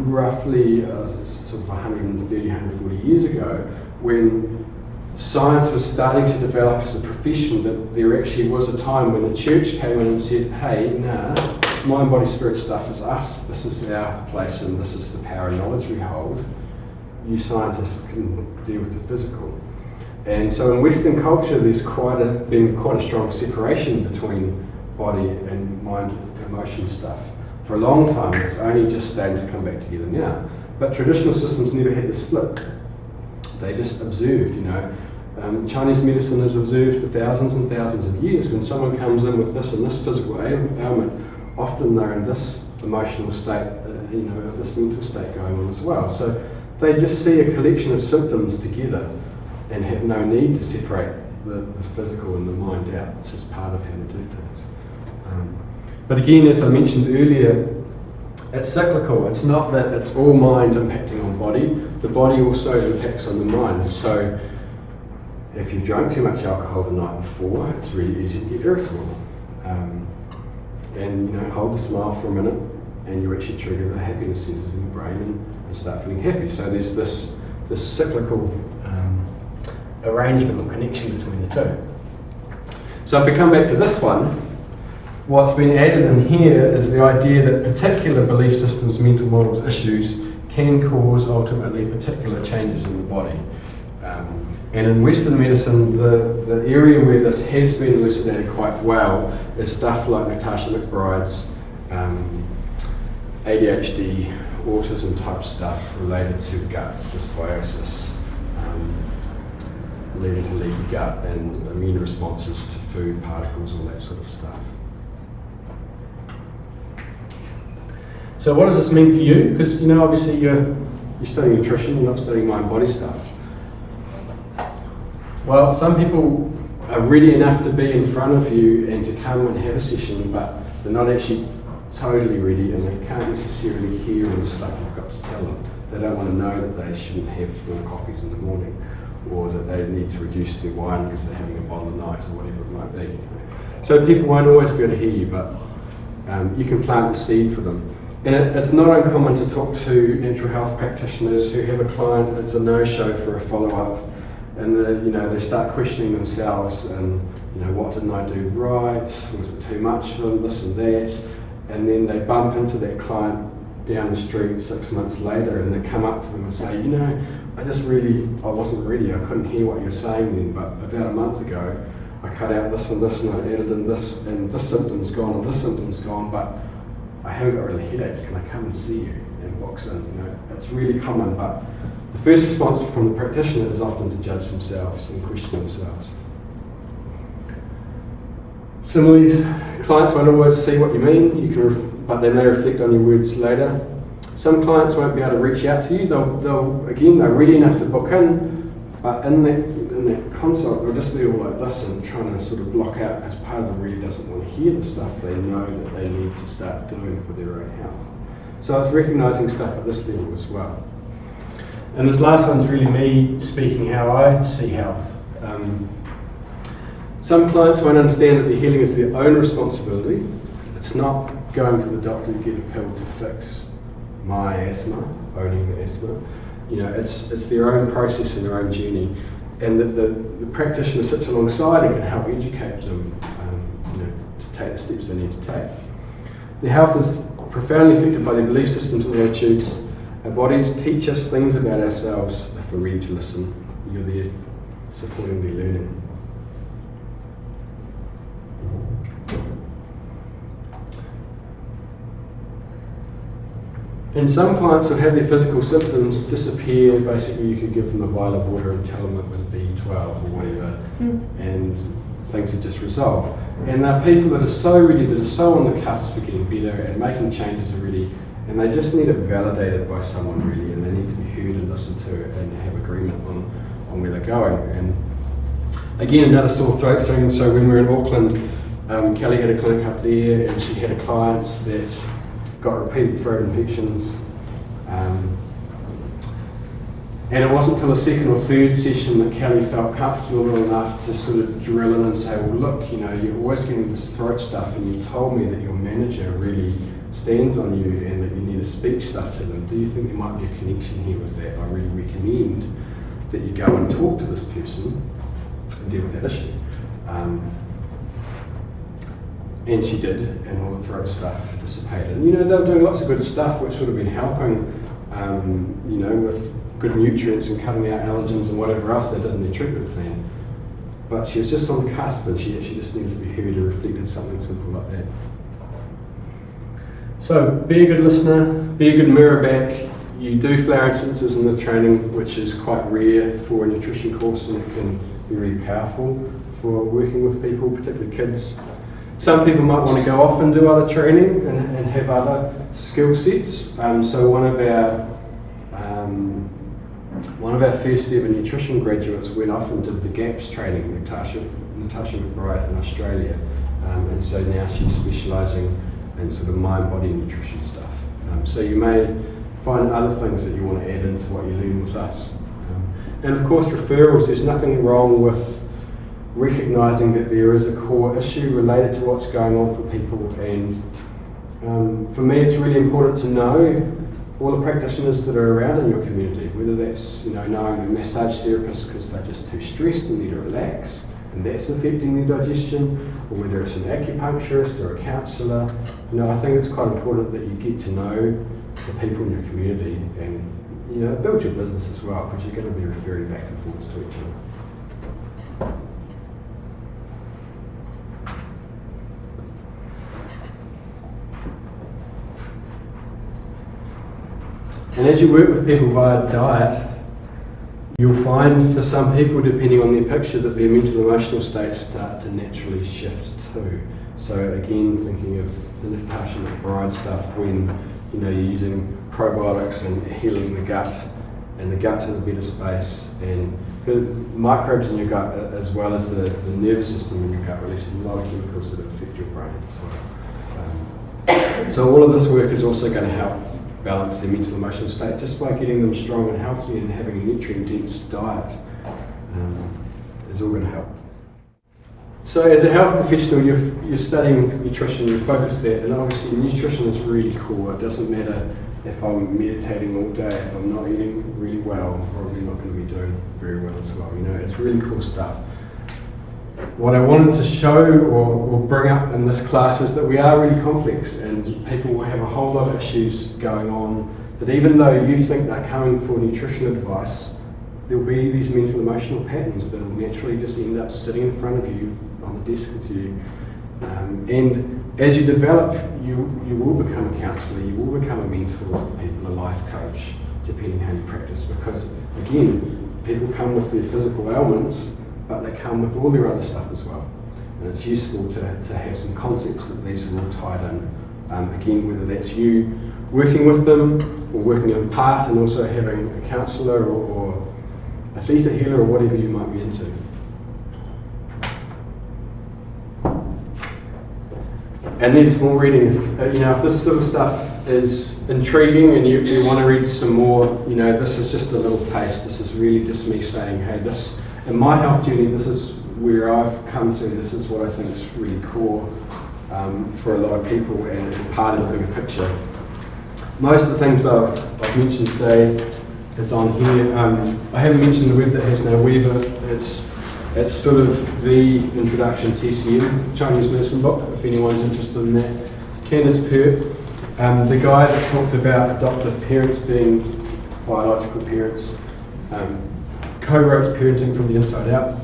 roughly sort of 130, 140 years ago, when science was starting to develop as a profession, that there actually was a time when the church came in and said, hey, nah, mind, body, spirit stuff is us, this is our place and this is the power and knowledge we hold. You scientists can deal with the physical. And so in Western culture there's been quite a strong separation between body and mind, emotion stuff. For a long time, it's only just starting to come back together now. But traditional systems never had this split. They just observed, you know. Chinese medicine has observed for thousands and thousands of years. When someone comes in with this and this physical ailment, often they're in this emotional state, this mental state going on as well. So they just see a collection of symptoms together and have no need to separate the physical and the mind out. It's just part of how to do things. But again, as I mentioned earlier, it's cyclical. It's not that it's all mind impacting on body. The body also impacts on the mind. So if you've drunk too much alcohol the night before, it's really easy to get irritable. And hold the smile for a minute and you actually trigger the happiness centers in the brain and start feeling happy. So there's this cyclical arrangement or connection between the two. So if we come back to this one, what's been added in here is the idea that particular belief systems, mental models, issues can cause ultimately particular changes in the body. And in Western medicine, the area where this has been elucidated quite well is stuff like Natasha McBride's ADHD, autism type stuff related to gut dysbiosis, leading to leaky gut and immune responses to food particles, all that sort of stuff. So what does this mean for you? Because obviously you're studying nutrition, you're not studying mind body stuff. Well, some people are ready enough to be in front of you and to come and have a session, but they're not actually totally ready and they can't necessarily hear all the stuff you've got to tell them. They don't want to know that they shouldn't have 4 coffees in the morning, or that they need to reduce their wine because they're having a bottle a night, or whatever it might be. So people won't always be able to hear you, but you can plant the seed for them. And it's not uncommon to talk to natural health practitioners who have a client that's a no-show for a follow-up, and they start questioning themselves and what didn't I do right? Was it too much for them? This and that, and then they bump into that client down the street 6 months later, and they come up to them and say, I wasn't ready. I couldn't hear what you were saying then, but about a month ago, I cut out this and this, and I added in this, and this symptom's gone, and this symptom's gone, but I haven't got really headaches, can I come and see you? And walks in, it's really common, but The first response from the practitioner is often to judge themselves and question themselves. Similarly, clients won't always see what you mean, but they may reflect on your words later. Some clients won't be able to reach out to you. They're ready enough to book in, but in that consult, they'll just be all like this and trying to sort of block out because part of them really doesn't want to hear the stuff they know that they need to start doing for their own health. So it's recognising stuff at this level as well. And this last one's really me speaking how I see health. Some clients won't understand that their healing is their own responsibility. It's not going to the doctor to get a pill to fix my asthma, owning the asthma. It's their own process and their own journey. And that the practitioner sits alongside and can help educate them to take the steps they need to take. Their health is profoundly affected by their belief systems and attitudes. Our bodies teach us things about ourselves if we're ready to listen. You're there supporting their learning. And some clients will have their physical symptoms disappear. Basically, you could give them a vial of water and tell them it was B12 or whatever, and things are just resolved. And there are people that are so ready, that are so on the cusp for getting better and making changes already, and they just need it validated by someone really, and they need to be heard and listened to and have agreement on where they're going. And again, another sore throat thing. So when we were in Auckland, Kelly had a clinic up there, and she had a client that got repeated throat infections, and it wasn't until the second or third session that Kelly felt comfortable enough to sort of drill in and say, well look, you're always getting this throat stuff, and you told me that your manager really stands on you and that you need to speak stuff to them. Do you think there might be a connection here with that? I really recommend that you go and talk to this person and deal with that issue. And she did, and all the throat stuff dissipated. And they were doing lots of good stuff which would have been helping, with good nutrients and cutting out allergens and whatever else they did in their treatment plan. But she was just on the cusp, and she actually just needed to be heard and reflected something simple like that. So be a good listener, be a good mirror back. You do flower essences in the training, which is quite rare for a nutrition course, and it can be really powerful for working with people, particularly kids. Some people might want to go off and do other training and have other skill sets. So one of our first ever nutrition graduates went off and did the GAPS training, Natasha McBride in Australia. And so now she's specialising in sort of mind-body nutrition stuff. So you may find other things that you want to add into what you learn with us. And of course referrals, there's nothing wrong with recognising that there is a core issue related to what's going on for people, and for me it's really important to know all the practitioners that are around in your community, whether that's knowing a massage therapist because they're just too stressed and need to relax and that's affecting their digestion, or whether it's an acupuncturist or a counsellor. I think it's quite important that you get to know the people in your community and build your business as well, because you're going to be referring back and forwards to each other. And as you work with people via diet, you'll find for some people, depending on their picture, that their mental emotional states start to naturally shift too. So again, thinking of the Natasha McBride stuff, when you're using probiotics and healing the gut, and the gut's in a better space, and the microbes in your gut, as well as the nervous system in your gut, releases a lot of chemicals that affect your brain as well. So all of this work is also going to help balance their mental emotional state just by getting them strong and healthy, and having a nutrient-dense diet is all going to help. So as a health professional, you're studying nutrition, you focus there, and obviously nutrition is really core. It doesn't matter if I'm meditating all day, if I'm not eating really well, I'm probably not going to be doing very well as well. It's really cool stuff. What I wanted to show or bring up in this class is that we are really complex, and people will have a whole lot of issues going on, that even though you think they're coming for nutrition advice, there'll be these mental emotional patterns that will naturally just end up sitting in front of you on the desk with you. And as you develop, you will become a counsellor, you will become a mentor for people, a life coach, depending how you practice, because again, people come with their physical ailments, but they come with all their other stuff as well. And it's useful to have some concepts that these are all tied in. Again, whether that's you working with them or working in part and also having a counsellor or a theta healer or whatever you might be into. And there's more reading. If this sort of stuff is intriguing and you want to read some more, this is just a little taste. This is really just me saying, hey, this, in my health journey, this is where I've come to. This is what I think is really core for a lot of people and part of the bigger picture. Most of the things I've mentioned today is on here. I haven't mentioned the web that has no weaver. It's sort of the introduction TCM, Chinese medicine book, if anyone's interested in that. Candace Pert, the guy that talked about adoptive parents being biological parents, co-wrote Parenting from the Inside Out.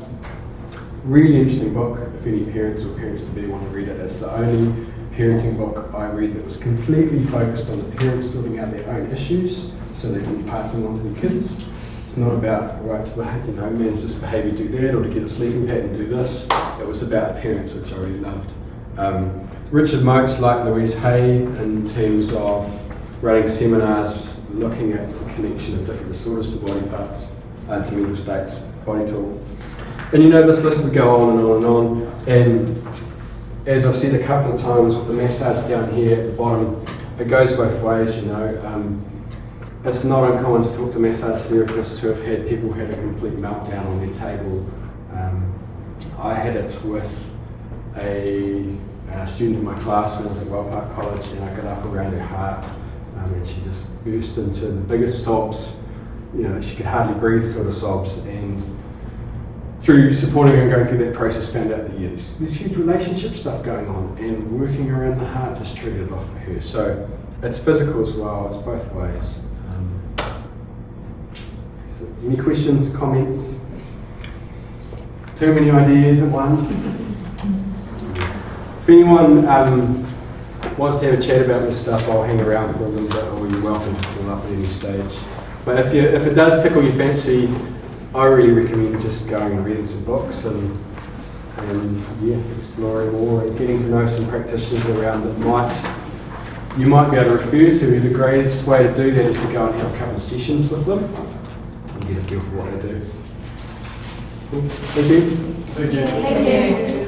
Really interesting book, if any parents or parents-to-be want to read it. It's the only parenting book I read that was completely focused on the parents sorting out their own issues so they can pass them on to their kids. It's not about, right, to manage this behaviour, do that, or to get a sleeping pattern, do this. It was about the parents, which I really loved. Richard Moats, like Louise Hay, in terms of running seminars, looking at the connection of different disorders to body parts, to mental states, body talk. And this list would go on and on and on. And as I've said a couple of times with the massage down here at the bottom, it goes both ways, It's not uncommon to talk to massage therapists who have had people have a complete meltdown on their table. I had it with a student in my class when I was at Wellpark College, and I got up around her heart, and she just burst into the biggest sobs, she could hardly breathe sort of sobs, and through supporting her and going through that process, found out that there's huge relationship stuff going on, and working around the heart just triggered it off for her. So it's physical as well, it's both ways. So any questions, comments? Too many ideas at once? If anyone wants to have a chat about this stuff, I'll hang around for a little bit, or you're welcome to call up at any stage. But if it does tickle your fancy, I really recommend just going and reading some books and exploring more and getting to know some practitioners around that you might be able to refer to. The greatest way to do that is to go and have a couple of sessions with them and get a feel for what they do. Cool. Thank you. Thank you. Thank you.